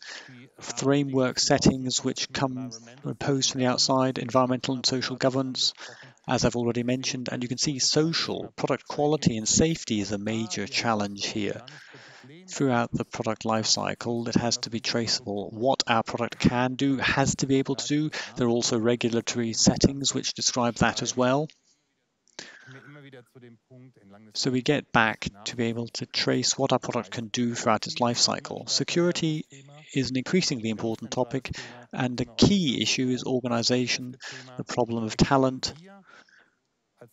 framework settings which come imposed from the outside, environmental and social governance, as I've already mentioned, and you can see social, product quality and safety is a major challenge here. Throughout the product life cycle, it has to be traceable. What our product can do, has to be able to do. There are also regulatory settings which describe that as well. So we get back to be able to trace what our product can do throughout its life cycle. Security is an increasingly important topic, and the key issue is organization, the problem of talent.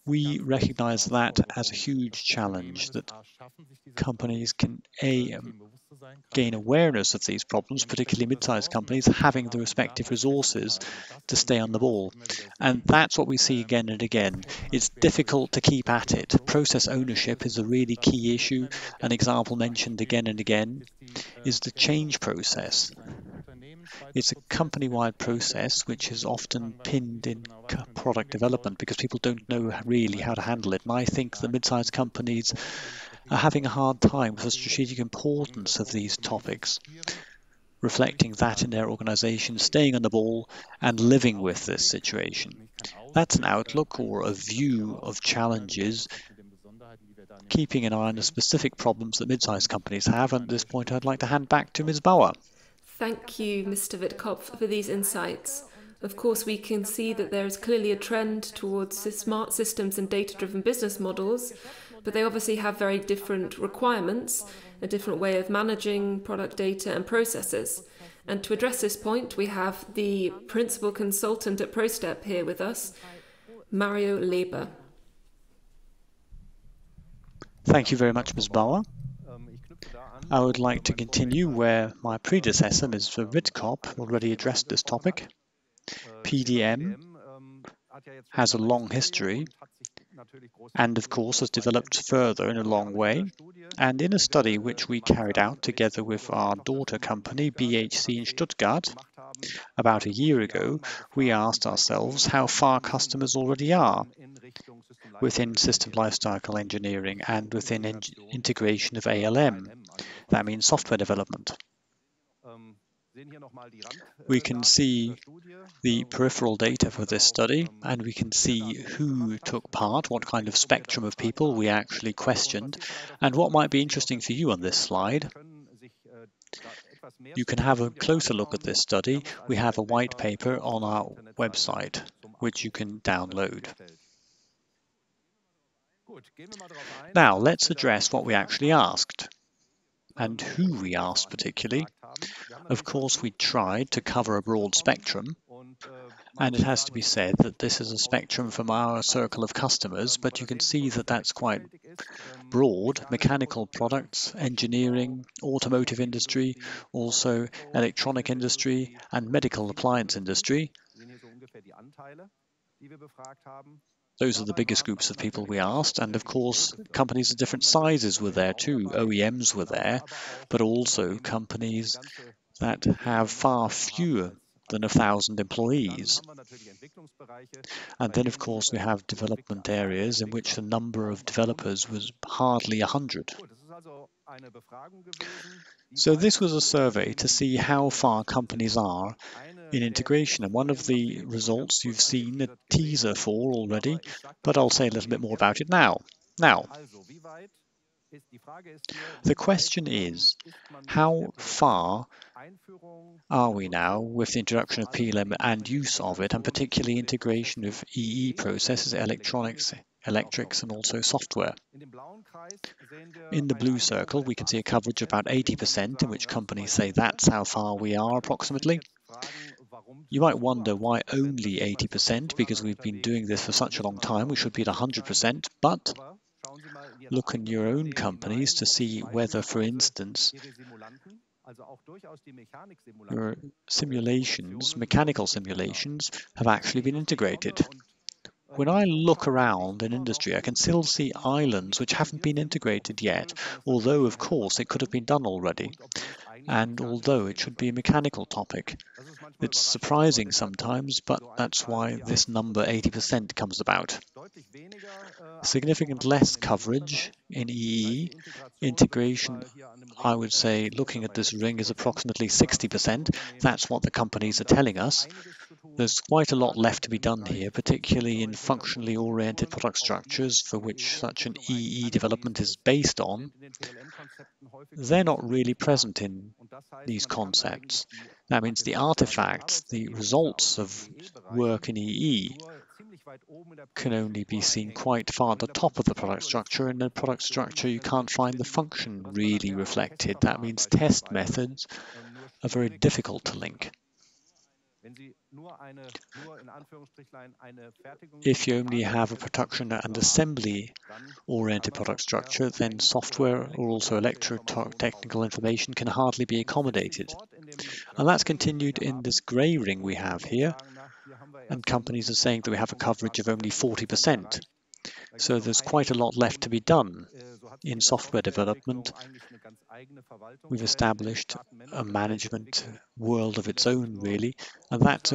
We recognize that as a huge challenge, that companies can gain awareness of these problems, particularly mid-sized companies, having the respective resources to stay on the ball. And that's what we see again and again. It's difficult to keep at it. Process ownership is a really key issue. An example mentioned again and again is the change process. It's a company-wide process which is often pinned in product development because people don't know really how to handle it. And I think the mid-sized companies are having a hard time with the strategic importance of these topics, reflecting that in their organization, staying on the ball and living with this situation. That's an outlook or a view of challenges, keeping an eye on the specific problems that mid-sized companies have. And at this point, I'd like to hand back to Ms. Bauer. Thank you, Mr. Wittkop, for these insights. Of course, we can see that there is clearly a trend towards smart systems and data-driven business models, but they obviously have very different requirements, a different way of managing product data and processes. And to address this point, we have the principal consultant at PROSTEP here with us, Mario Leber. Thank you very much, Ms. Bauer. I would like to continue where my predecessor, Ms. Wittkop, already addressed this topic. PDM has a long history and, of course, has developed further in a long way. And in a study which we carried out together with our daughter company, BHC in Stuttgart, about a year ago, we asked ourselves how far customers already are within system lifecycle engineering and within integration of ALM. That means software development. We can see the peripheral data for this study, and we can see who took part, what kind of spectrum of people we actually questioned, and what might be interesting for you on this slide. You can have a closer look at this study. We have a white paper on our website, which you can download. Now, let's address what we actually asked, and who we asked particularly. Of course, we tried to cover a broad spectrum, and it has to be said that this is a spectrum from our circle of customers, but you can see that that's quite broad: mechanical products, engineering, automotive industry, also electronic industry and medical appliance industry. Those are the biggest groups of people we asked, and of course companies of different sizes were there too. OEMs were there, but also companies that have far fewer than 1,000 employees. And then of course we have development areas in which the number of developers was hardly 100. So this was a survey to see how far companies are in integration, and one of the results you've seen a teaser for already, but I'll say a little bit more about it now. The question is, how far are we now with the introduction of PLM and use of it, and particularly integration of EE processes, electronics, electrics, and also software? In the blue circle, we can see a coverage of about 80%, in which companies say that's how far we are approximately. You might wonder why only 80%, because we've been doing this for such a long time. We should be at 100%, but look in your own companies to see whether, for instance, your simulations, mechanical simulations, have actually been integrated. When I look around in industry, I can still see islands which haven't been integrated yet, although of course it could have been done already, and although it should be a mechanical topic. It's surprising sometimes, but that's why this number 80% comes about. Significant less coverage in EE. Integration, I would say, looking at this ring, is approximately 60%. That's what the companies are telling us. There's quite a lot left to be done here, particularly in functionally oriented product structures for which such an EE development is based on. They're not really present in these concepts. That means the artifacts, the results of work in EE, can only be seen quite far at the top of the product structure. In the product structure, you can't find the function really reflected. That means test methods are very difficult to link. If you only have a production and assembly-oriented product structure, then software or also electrotechnical information can hardly be accommodated. And that's continued in this grey ring we have here, and companies are saying that we have a coverage of only 40%. So there's quite a lot left to be done in software development. We've established a management world of its own, really, and that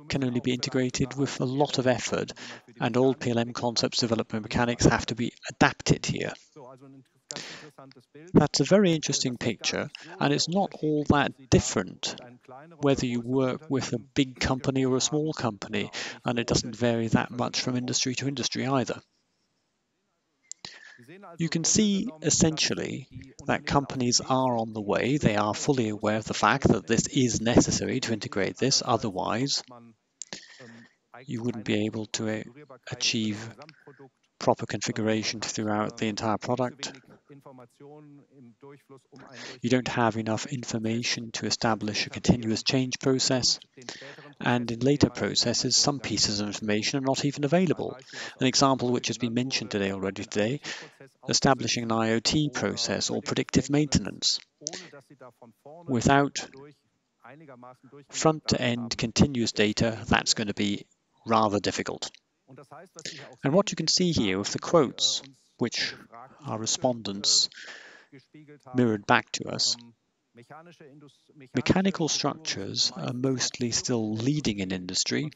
can only be integrated with a lot of effort, and old PLM concepts, development mechanics have to be adapted here. That's a very interesting picture, and it's not all that different whether you work with a big company or a small company, and it doesn't vary that much from industry to industry either. You can see essentially that companies are on the way. They are fully aware of the fact that this is necessary to integrate this, otherwise you wouldn't be able to achieve proper configuration throughout the entire product You don't have enough information to establish a continuous change process, and in later processes some pieces of information are not even available. An example which has been mentioned today, establishing an IoT process or predictive maintenance. Without front-to-end continuous data, that's going to be rather difficult. And what you can see here with the quotes, which our respondents mirrored back to us, mechanical structures are mostly still leading in industry.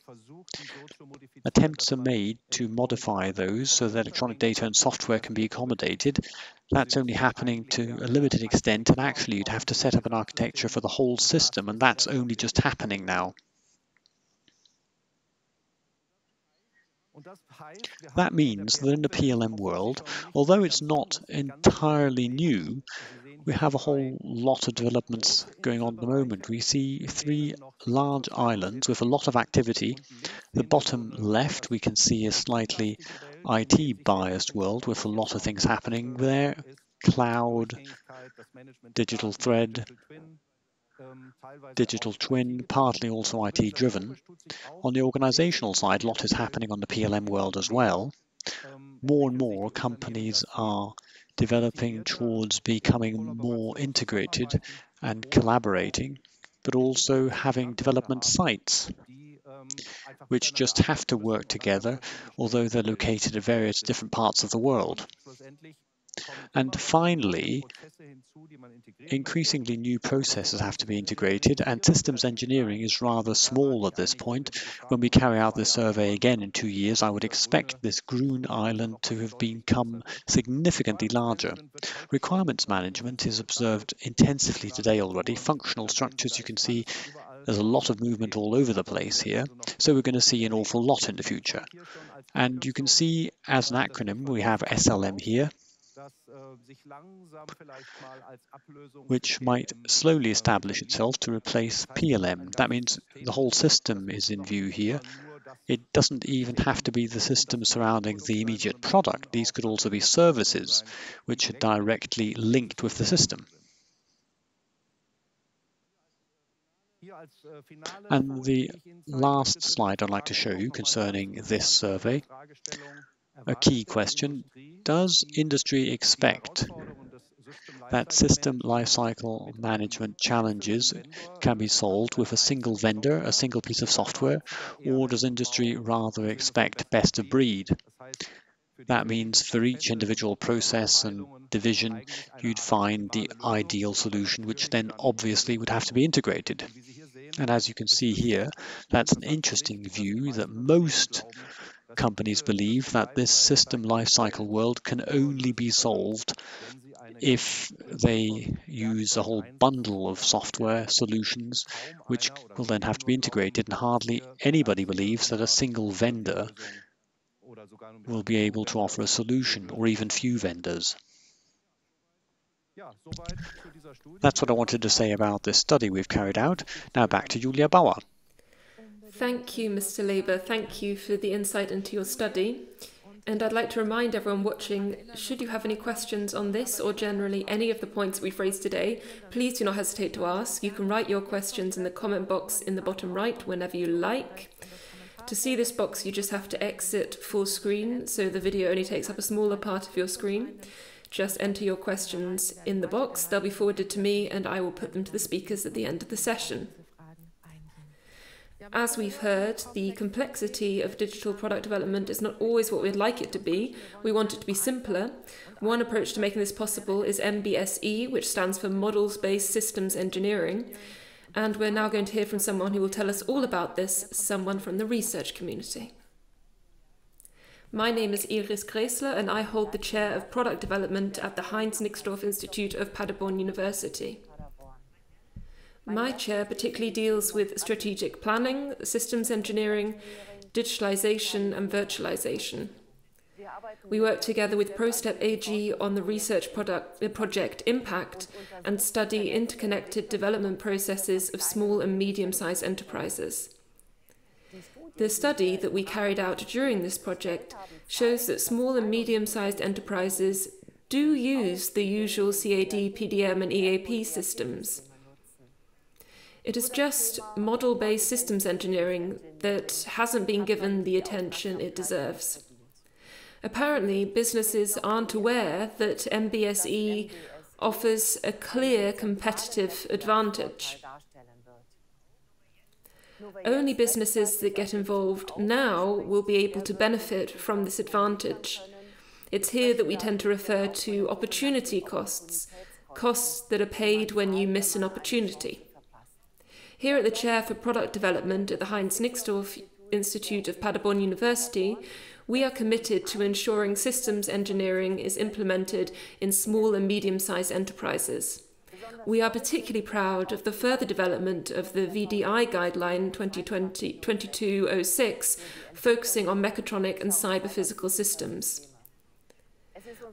Attempts are made to modify those so that electronic data and software can be accommodated. That's only happening to a limited extent, and actually you'd have to set up an architecture for the whole system, and that's only just happening now. That means that in the PLM world, although it's not entirely new, we have a whole lot of developments going on at the moment. We see 3 large islands with a lot of activity. The bottom left, we can see a slightly IT-biased world with a lot of things happening there. Cloud, digital thread, digital twin, partly also IT-driven. On the organizational side, a lot is happening on the PLM world as well. More and more companies are developing towards becoming more integrated and collaborating, but also having development sites which just have to work together, although they're located in various different parts of the world. And finally, increasingly new processes have to be integrated, and systems engineering is rather small at this point. When we carry out this survey again in 2 years, I would expect this Grün Island to have become significantly larger. Requirements management is observed intensively today already. Functional structures, you can see there's a lot of movement all over the place here, so we're going to see an awful lot in the future. And you can see as an acronym we have SLM here, which might slowly establish itself to replace PLM. That means the whole system is in view here. It doesn't even have to be the system surrounding the immediate product. These could also be services which are directly linked with the system. And the last slide I'd like to show you concerning this survey, a key question: does industry expect that system lifecycle management challenges can be solved with a single vendor, a single piece of software, or does industry rather expect best of breed? That means for each individual process and division, you'd find the ideal solution, which then obviously would have to be integrated. And as you can see here, that's an interesting view that most companies believe that this system lifecycle world can only be solved if they use a whole bundle of software solutions which will then have to be integrated, and hardly anybody believes that a single vendor will be able to offer a solution, or even few vendors. That's what I wanted to say about this study we've carried out. Now back to Julia Bauer. Thank you, Mr. Leber. Thank you for the insight into your study. And I'd like to remind everyone watching, should you have any questions on this or generally any of the points we've raised today, please do not hesitate to ask. You can write your questions in the comment box in the bottom right whenever you like. To see this box, you just have to exit full screen, so the video only takes up a smaller part of your screen. Just enter your questions in the box. They'll be forwarded to me and I will put them to the speakers at the end of the session. As we've heard, the complexity of digital product development is not always what we'd like it to be. We want it to be simpler. One approach to making this possible is MBSE, which stands for Models-Based Systems Engineering. And we're now going to hear from someone who will tell us all about this, someone from the research community. My name is Iris Gräßler and I hold the chair of product development at the Heinz Nixdorf Institute of Paderborn University. My chair particularly deals with strategic planning, systems engineering, digitalization and virtualization. We work together with PROSTEP AG on the research project Impact and study interconnected development processes of small and medium-sized enterprises. The study that we carried out during this project shows that small and medium-sized enterprises do use the usual CAD, PDM and EAP systems. It is just model-based systems engineering that hasn't been given the attention it deserves. Apparently, businesses aren't aware that MBSE offers a clear competitive advantage. Only businesses that get involved now will be able to benefit from this advantage. It's here that we tend to refer to opportunity costs, costs that are paid when you miss an opportunity. Here at the Chair for Product Development at the Heinz Nixdorf Institute of Paderborn University, we are committed to ensuring systems engineering is implemented in small and medium-sized enterprises. We are particularly proud of the further development of the VDI Guideline 2022-06, focusing on mechatronic and cyber-physical systems.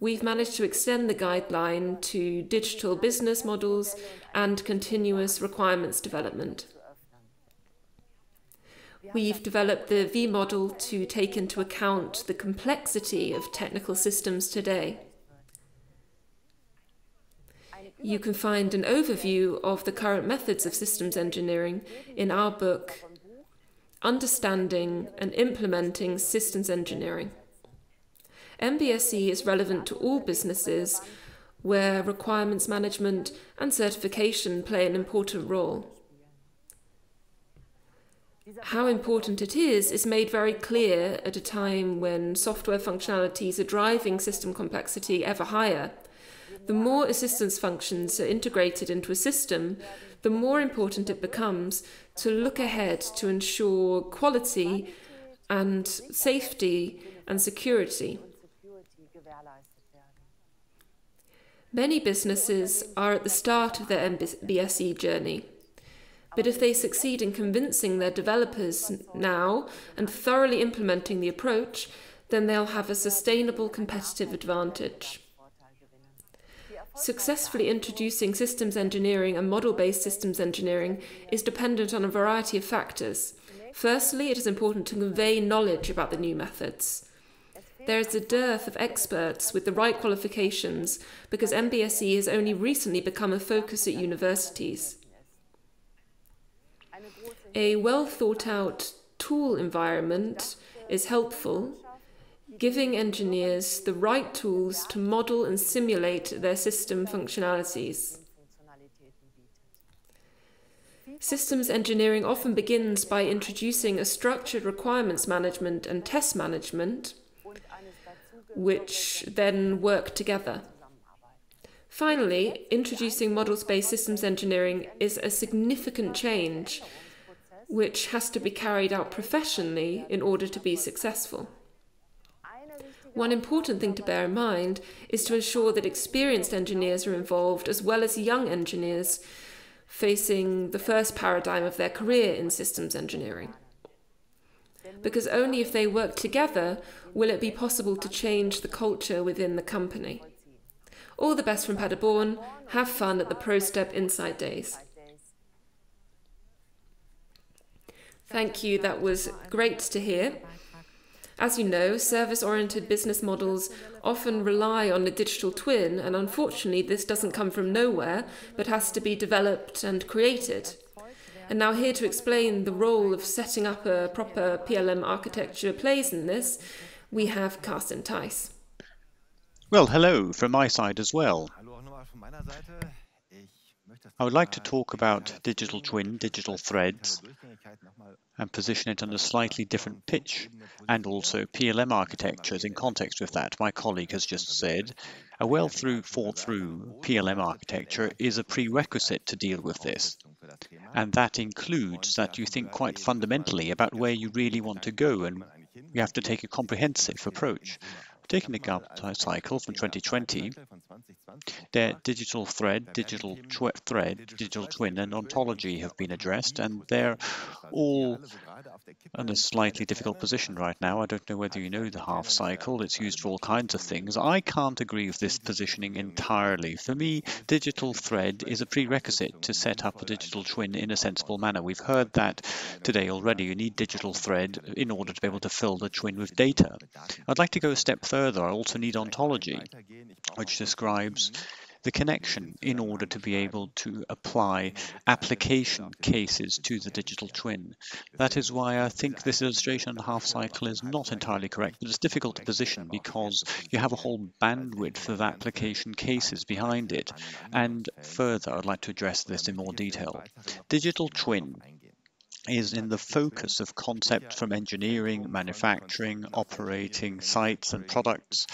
We've managed to extend the guideline to digital business models and continuous requirements development. We've developed the V model to take into account the complexity of technical systems today. You can find an overview of the current methods of systems engineering in our book, Understanding and Implementing Systems Engineering. MBSE is relevant to all businesses where requirements management and certification play an important role. How important it is made very clear at a time when software functionalities are driving system complexity ever higher. The more assistance functions are integrated into a system, the more important it becomes to look ahead to ensure quality and safety and security. Many businesses are at the start of their MBSE journey, but if they succeed in convincing their developers now and thoroughly implementing the approach, then they'll have a sustainable competitive advantage. Successfully introducing systems engineering and model-based systems engineering is dependent on a variety of factors. Firstly, it is important to convey knowledge about the new methods. There is a dearth of experts with the right qualifications because MBSE has only recently become a focus at universities. A well-thought-out tool environment is helpful, giving engineers the right tools to model and simulate their system functionalities. Systems engineering often begins by introducing a structured requirements management and test management, which then work together. Finally, introducing models-based systems engineering is a significant change which has to be carried out professionally in order to be successful. One important thing to bear in mind is to ensure that experienced engineers are involved as well as young engineers facing the first paradigm of their career in systems engineering. Because only if they work together will it be possible to change the culture within the company. All the best from Paderborn. Have fun at the PROSTEP Insight Days. Thank you, that was great to hear. As you know, service-oriented business models often rely on a digital twin, and unfortunately this doesn't come from nowhere, but has to be developed and created. And now here to explain the role of setting up a proper PLM architecture plays in this, we have Karsten Theis. Well, hello from my side as well. I would like to talk about digital twin, digital threads, and position it on a slightly different pitch, and also PLM architectures in context with that. My colleague has just said a thought-through PLM architecture is a prerequisite to deal with this. And that includes that you think quite fundamentally about where you really want to go, and you have to take a comprehensive approach. Taking the Gartner cycle from 2020, their digital thread, digital twin and ontology have been addressed, and they're all in a slightly difficult position right now. I don't know whether you know the half cycle. It's used for all kinds of things. I can't agree with this positioning entirely. For me, digital thread is a prerequisite to set up a digital twin in a sensible manner. We've heard that today already. You need digital thread in order to be able to fill the twin with data. I'd like to go a step further. I also need ontology, which describes the connection in order to be able to apply application cases to the digital twin. That is why I think this illustration on the half cycle is not entirely correct, but it's difficult to position because you have a whole bandwidth of application cases behind it. And further, I'd like to address this in more detail. Digital twin is in the focus of concept from engineering, manufacturing, operating sites and products,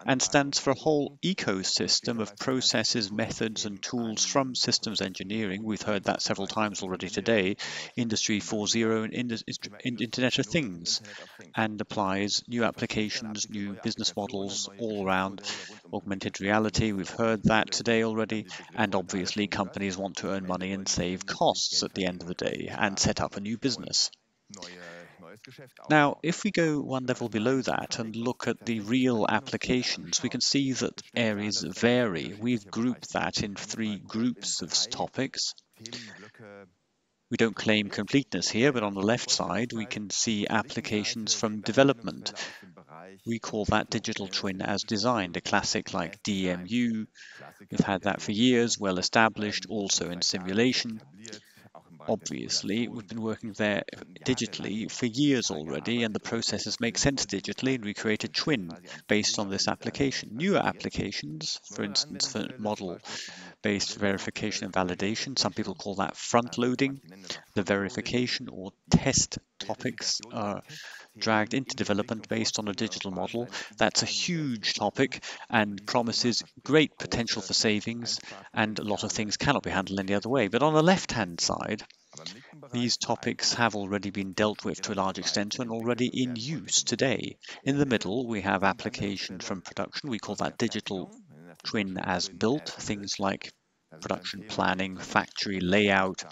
and stands for a whole ecosystem of processes, methods and tools from systems engineering. We've heard that several times already today, Industry 4.0 and Internet of Things, and applies new applications, new business models all around. Augmented reality, we've heard that today already, and obviously companies want to earn money and save costs at the end of the day and set up a new business. Now, if we go one level below that and look at the real applications, we can see that areas vary. We've grouped that in 3 groups of topics. We don't claim completeness here, but on the left side, we can see applications from development. We call that digital twin as designed, a classic like DMU. We've had that for years, well established, also in simulation. Obviously, we've been working there digitally for years already, and the processes make sense digitally, and we create a twin based on this application. Newer applications, for instance, for model-based verification and validation, some people call that front-loading. The verification or test topics are dragged into development based on a digital model. That's a huge topic and promises great potential for savings, and a lot of things cannot be handled any other way. But on the left-hand side, these topics have already been dealt with to a large extent and already in use today. In the middle, we have application from production. We call that digital twin as built, things like production planning, factory layout,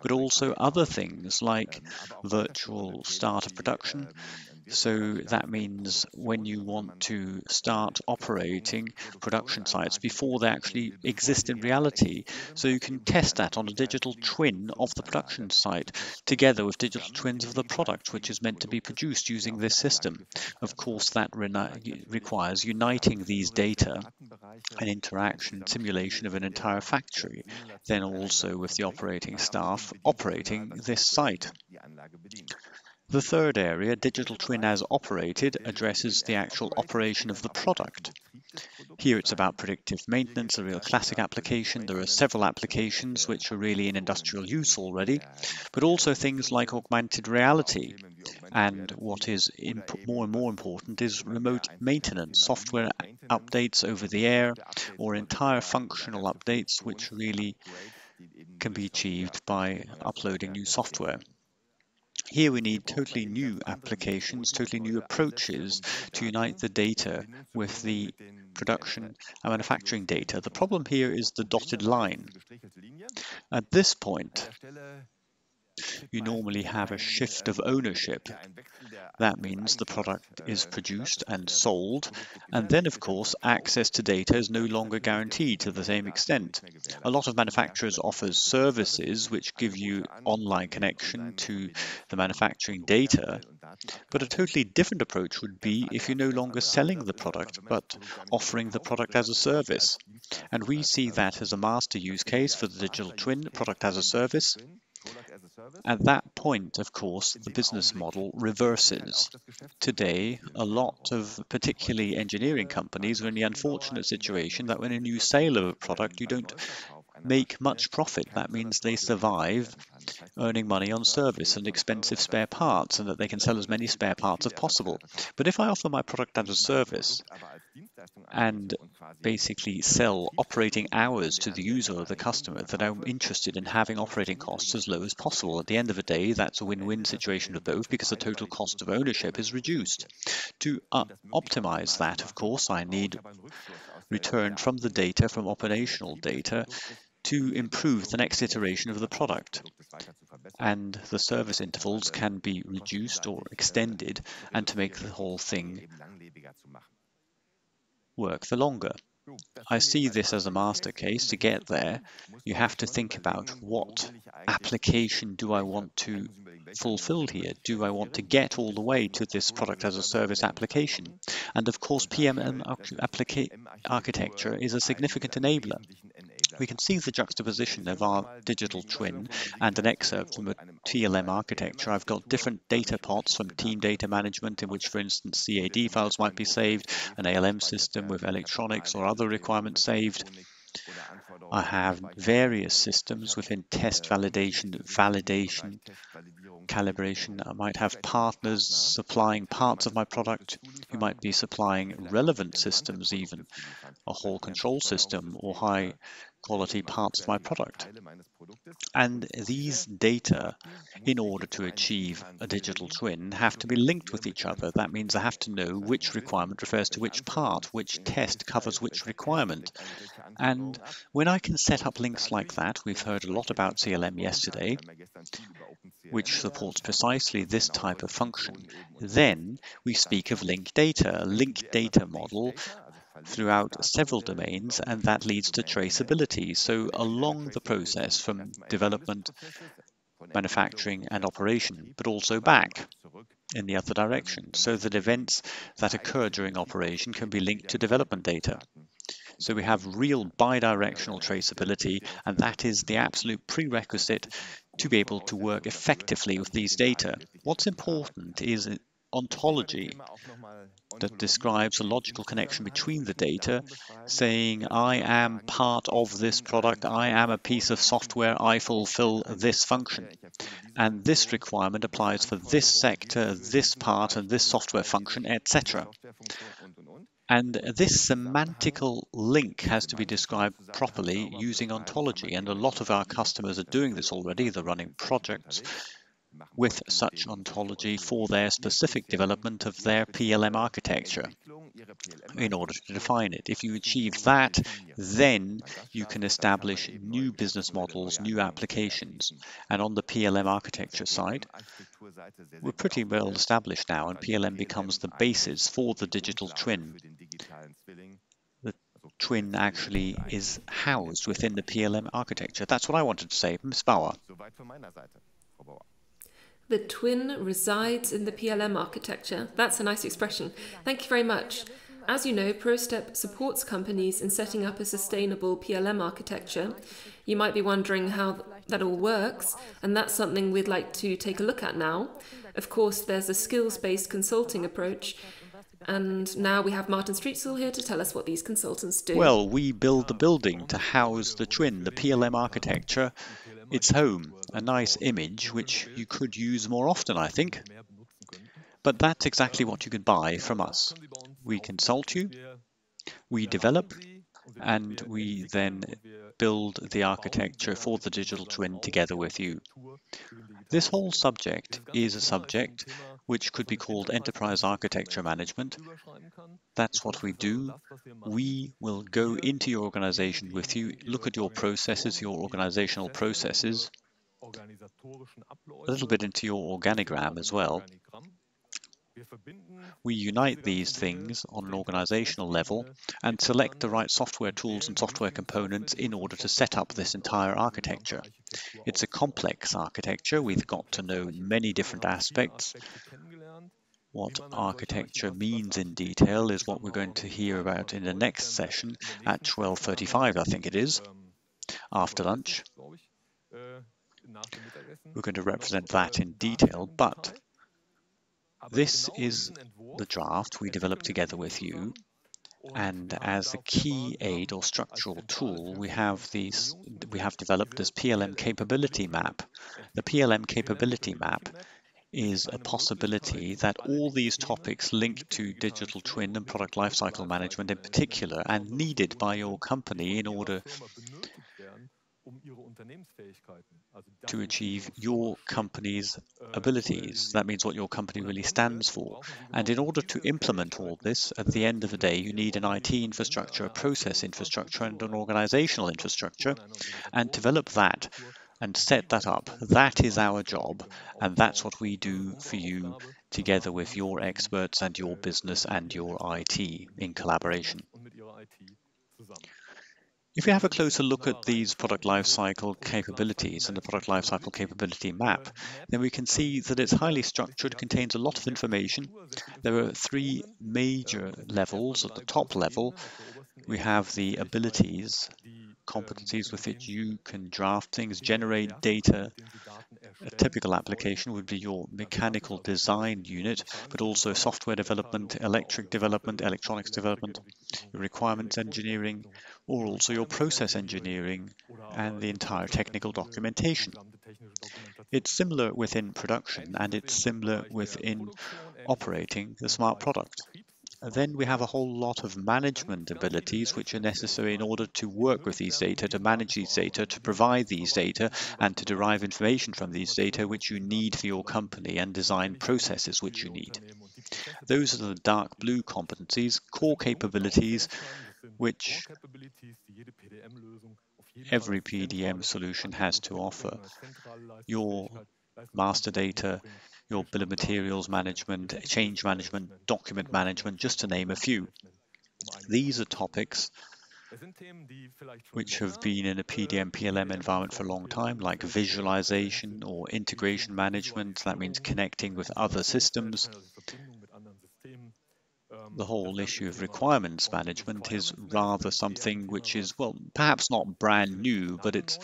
but also other things like virtual start of production. So that means when you want to start operating production sites before they actually exist in reality. So you can test that on a digital twin of the production site together with digital twins of the product which is meant to be produced using this system. Of course, that requires uniting these data and interaction simulation of an entire factory, then also with the operating staff operating this site. The third area, digital twin as operated, addresses the actual operation of the product. Here it's about predictive maintenance, a real classic application. There are several applications which are really in industrial use already, but also things like augmented reality. And what is more and more important is remote maintenance, software updates over the air, or entire functional updates which really can be achieved by uploading new software. Here we need totally new applications, totally new approaches to unite the data with the production and manufacturing data. The problem here is the dotted line. At this point, you normally have a shift of ownership. That means the product is produced and sold, and then of course access to data is no longer guaranteed to the same extent. A lot of manufacturers offer services which give you online connection to the manufacturing data, but a totally different approach would be if you're no longer selling the product but offering the product as a service. And we see that as a master use case for the digital twin, product as a service. At that point, of course, the business model reverses. Today, a lot of particularly engineering companies are in the unfortunate situation that when a new sale of a product, you don't make much profit. That means they survive earning money on service and expensive spare parts, and that they can sell as many spare parts as possible. But if I offer my product as a service and basically sell operating hours to the user or the customer, that I'm interested in having operating costs as low as possible. At the end of the day, that's a win-win situation for both because the total cost of ownership is reduced. To optimize that, of course, I need return from the data, from operational data, to improve the next iteration of the product. and the service intervals can be reduced or extended, and to make the whole thing work for longer. I see this as a master case. To get there, you have to think about what application do I want to fulfill here? Do I want to get all the way to this product as a service application? And of course, PLM architecture is a significant enabler. We can see the juxtaposition of our digital twin and an excerpt from a TLM architecture. I've got different data pots from team data management, in which, for instance, CAD files might be saved, an ALM system with electronics or other requirements saved. I have various systems within test validation, calibration. I might have partners supplying parts of my product who might be supplying relevant systems, even a whole control system or high quality parts of my product. And these data, in order to achieve a digital twin, have to be linked with each other. That means I have to know which requirement refers to which part, which test covers which requirement. And when I can set up links like that, we've heard a lot about CLM yesterday, which supports precisely this type of function. Then we speak of linked data, a linked data model throughout several domains, and that leads to traceability. So along the process from development, manufacturing and operation, but also back in the other direction, so that events that occur during operation can be linked to development data. So we have real bidirectional traceability, and that is the absolute prerequisite to be able to work effectively with these data. What's important is ontology that describes a logical connection between the data, saying I am part of this product, I am a piece of software, I fulfill this function. And this requirement applies for this sector, this part, and this software function, etc. And this semantical link has to be described properly using ontology. And a lot of our customers are doing this already. They're running projects with such ontology for their specific development of their PLM architecture in order to define it. If you achieve that, then you can establish new business models, new applications. And on the PLM architecture side, we're pretty well established now, and PLM becomes the basis for the digital twin. The twin actually is housed within the PLM architecture. That's what I wanted to say. Ms. Bauer. The twin resides in the PLM architecture. That's a nice expression. Thank you very much. As you know, PROSTEP supports companies in setting up a sustainable PLM architecture. You might be wondering how that all works, and that's something we'd like to take a look at now. Of course, there's a skills-based consulting approach, and now we have Martin.strietzel here to tell us what these consultants do. Well, we build the building to house the twin, the PLM architecture. Its home, a nice image which you could use more often, I think. But that's exactly what you can buy from us. We consult you, we develop, and we then build the architecture for the digital twin together with you. This whole subject is a subject which could be called enterprise architecture management. That's what we do. We will go into your organization with you, look at your processes, your organizational processes, a little bit into your organogram as well. We unite these things on an organizational level and select the right software tools and software components in order to set up this entire architecture. It's a complex architecture. We've got to know many different aspects. What architecture means in detail is what we're going to hear about in the next session at 12:35, I think it is, after lunch. We're going to represent that in detail, but this is the draft we developed together with you, and as a key aid or structural tool, we have developed this PLM capability map. The PLM capability map is a possibility that all these topics linked to digital twin and product lifecycle management in particular, and needed by your company in order to achieve your company's abilities. That means what your company really stands for. And in order to implement all this, at the end of the day, you need an IT infrastructure, a process infrastructure, and an organizational infrastructure. And develop that and set that up. That is our job, and that's what we do for you together with your experts and your business and your IT in collaboration. If we have a closer look at these product lifecycle capabilities and the product lifecycle capability map, then we can see that it's highly structured, contains a lot of information. There are three major levels. At the top level, we have the abilities, competencies with which you can draft things, generate data. A typical application would be your mechanical design unit, but also software development, electronics development, your requirements engineering, or also your process engineering and the entire technical documentation. It's similar within production, and it's similar within operating the smart product. Then we have a whole lot of management abilities which are necessary in order to work with these data, to manage these data, to provide these data, and to derive information from these data which you need for your company and design processes which you need. Those are the dark blue competencies, core capabilities, which every PDM solution has to offer. Your master data, your bill of materials management, change management, document management, just to name a few. These are topics which have been in a PDM PLM environment for a long time, like visualization or integration management. That means connecting with other systems. The whole issue of requirements management is rather something which is, well, perhaps not brand new, but it's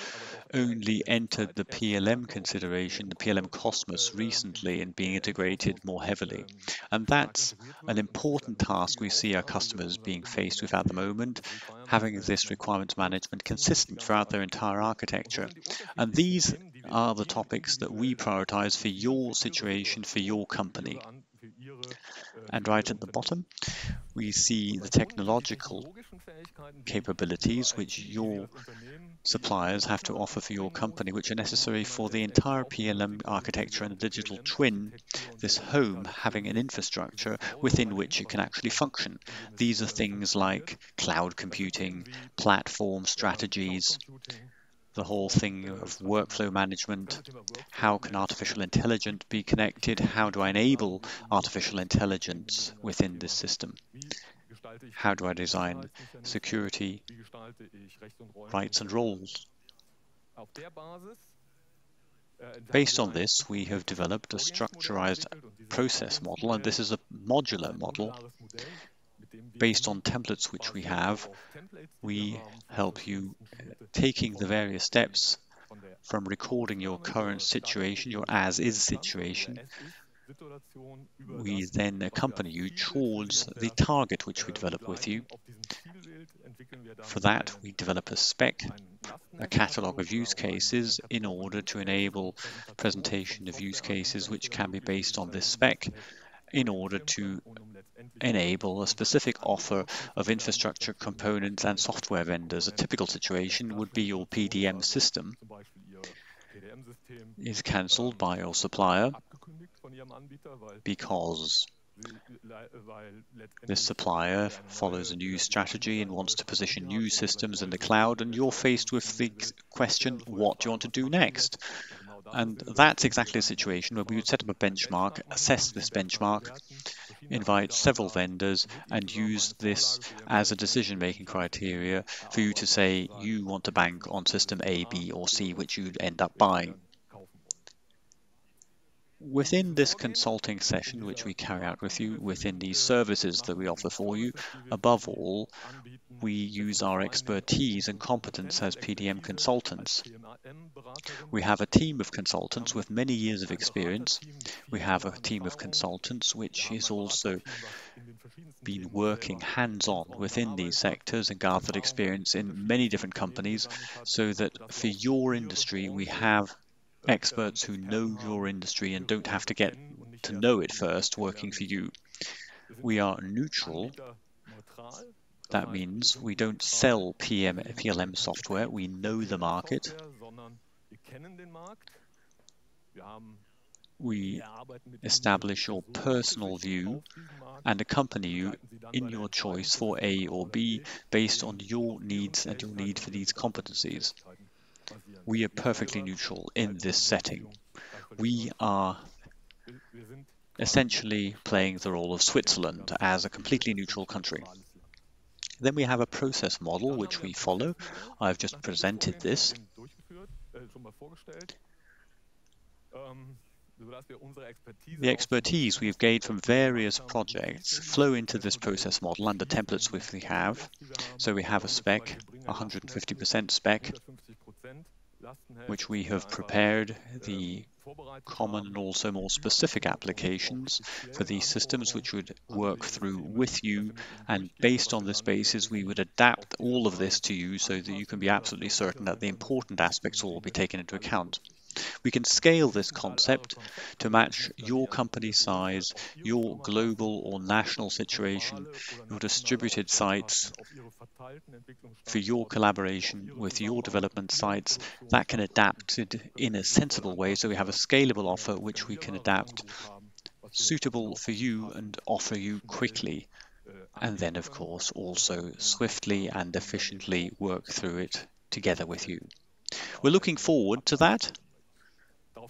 only entered the PLM consideration, the PLM Cosmos recently, and being integrated more heavily. And that's an important task we see our customers being faced with at the moment, having this requirements management consistent throughout their entire architecture. And these are the topics that we prioritize for your situation, for your company. And right at the bottom, we see the technological capabilities which your suppliers have to offer for your company, which are necessary for the entire PLM architecture and the digital twin, this home having an infrastructure within which it can actually function. These are things like cloud computing, platform strategies, the whole thing of workflow management. How can artificial intelligence be connected? How do I enable artificial intelligence within this system? How do I design security, rights and roles? Based on this, we have developed a structurized process model, and this is a modular model. Based on templates which we have, we help you taking the various steps from recording your current situation, your as-is situation. We then accompany you towards the target which we develop with you. For that, we develop a spec, a catalogue of use cases in order to enable presentation of use cases which can be based on this spec in order to enable a specific offer of infrastructure components and software vendors. A typical situation would be your PDM system is cancelled by your supplier because this supplier follows a new strategy and wants to position new systems in the cloud, and you're faced with the question, what do you want to do next? And that's exactly a situation where we would set up a benchmark, assess this benchmark, invite several vendors, and use this as a decision-making criteria for you to say you want to bank on system A, B, or C, which you'd end up buying. Within this consulting session, which we carry out with you, within these services that we offer for you, above all, we use our expertise and competence as PDM consultants. We have a team of consultants with many years of experience. We have a team of consultants which is also been working hands-on within these sectors and gathered experience in many different companies, so that for your industry we have experts who know your industry and don't have to get to know it first working for you. We are neutral. That means we don't sell PLM software. We know the market. We establish your personal view and accompany you in your choice for A or B based on your needs and your need for these competencies. we are perfectly neutral in this setting. We are essentially playing the role of Switzerland as a completely neutral country. Then we have a process model which we follow. I've just presented this. The expertise we've gained from various projects flow into this process model and the templates which we have. So we have a spec, 150% spec, which we have prepared, the common and also more specific applications for these systems which would work through with you, and based on this basis we would adapt all of this to you so that you can be absolutely certain that the important aspects will be taken into account. We can scale this concept to match your company size, your global or national situation, your distributed sites, for your collaboration with your development sites that can adapt it in a sensible way, so we have a scalable offer which we can adapt suitable for you and offer you quickly, and then of course also swiftly and efficiently work through it together with you. We're looking forward to that.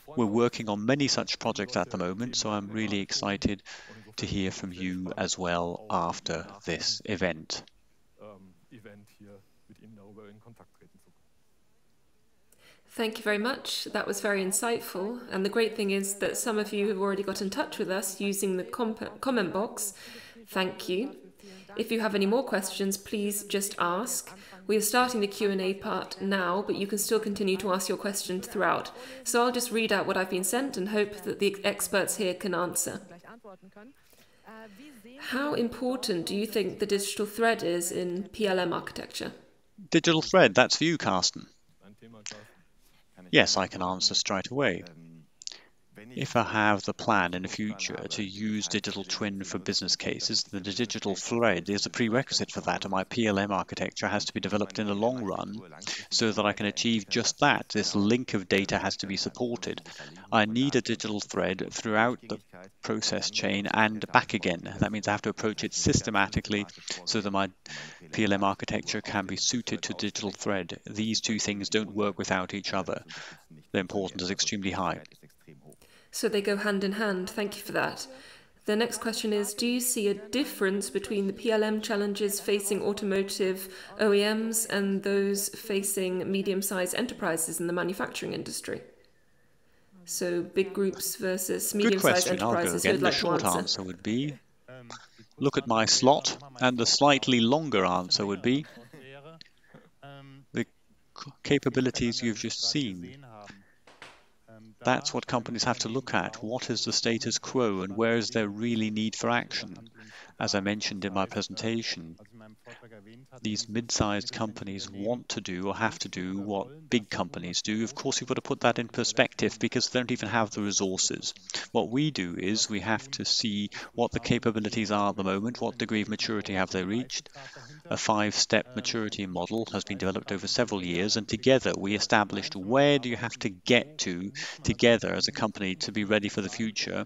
We're working on many such projects at the moment, so I'm really excited to hear from you as well after this event. Thank you very much. That was very insightful. And the great thing is that some of you have already got in touch with us using the comment box. Thank you. If you have any more questions, please just ask. We are starting the Q&A part now, but you can still continue to ask your question throughout. So I'll just read out what I've been sent and hope that the experts here can answer. How important do you think the digital thread is in PLM architecture? Digital thread, that's for you, Karsten. Yes, I can answer straight away. If I have the plan in the future to use digital twin for business cases, then the digital thread is a prerequisite for that, and my PLM architecture has to be developed in the long run so that I can achieve just that. This link of data has to be supported. I need a digital thread throughout the process chain and back again. That means I have to approach it systematically so that my PLM architecture can be suited to digital thread. These two things don't work without each other. The importance is extremely high. So they go hand in hand. Thank you for that. The next question is, do you see a difference between the PLM challenges facing automotive OEMs and those facing medium-sized enterprises in the manufacturing industry? So big groups versus medium-sized enterprises. Good question. I'll go again. The short answer would be, look at my slot, and the slightly longer answer would be, the capabilities you've just seen. That's what companies have to look at. What is the status quo and where is there really need for action? As I mentioned in my presentation, these mid-sized companies want to do or have to do what big companies do. Of course, you've got to put that in perspective because they don't even have the resources. What we do is we have to see what the capabilities are at the moment, what degree of maturity have they reached. A 5-step maturity model has been developed over several years, and together we established where do you have to get to together as a company to be ready for the future,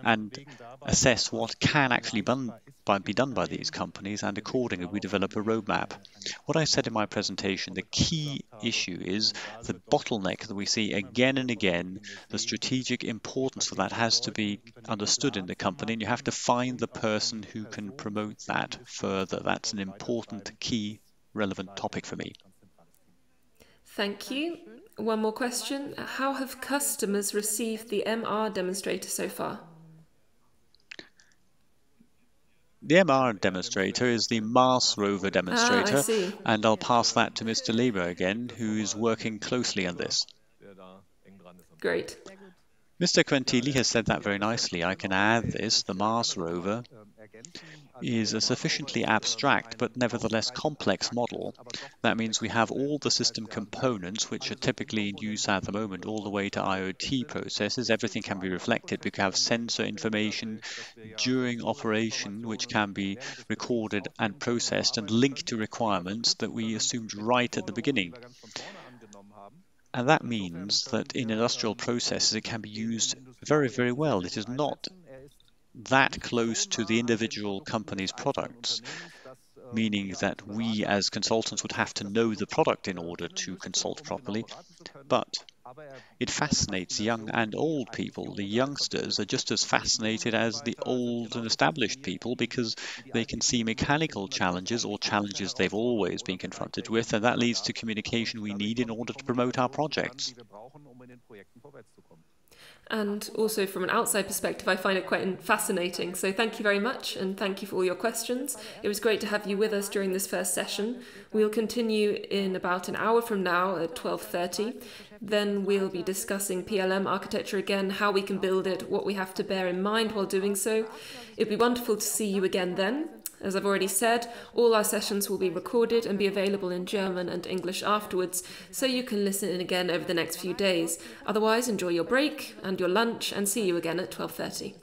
and assess what can actually be done by these companies, and accordingly we develop a roadmap. What I said in my presentation, the key issue is the bottleneck that we see again and again. The strategic importance for that has to be understood in the company, and you have to find the person who can promote that further. That's an important, key, relevant topic for me. Thank you. One more question. How have customers received the MR demonstrator so far? The MR demonstrator is the Mars Rover demonstrator, and I'll pass that to Mr. Leber again, who is working closely on this. Great. Mr. Gentili has said that very nicely. I can add this. The Mars Rover is a sufficiently abstract but nevertheless complex model. That means we have all the system components which are typically in use at the moment, all the way to IoT processes. Everything can be reflected. We can have sensor information during operation which can be recorded and processed and linked to requirements that we assumed right at the beginning. And that means that in industrial processes it can be used very, very well. It is not that close to the individual company's products. meaning that we as consultants would have to know the product in order to consult properly. But it fascinates young and old people. The youngsters are just as fascinated as the old and established people because they can see mechanical challenges or challenges they've always been confronted with, and that leads to communication we need in order to promote our projects. And also from an outside perspective, I find it quite fascinating. So thank you very much, and thank you for all your questions. It was great to have you with us during this first session. We'll continue in about an hour from now at 12:30. Then we'll be discussing PLM architecture again, how we can build it, what we have to bear in mind while doing so. It'd be wonderful to see you again then. As I've already said, all our sessions will be recorded and be available in German and English afterwards, so you can listen in again over the next few days. Otherwise, enjoy your break and your lunch, and see you again at 12:30.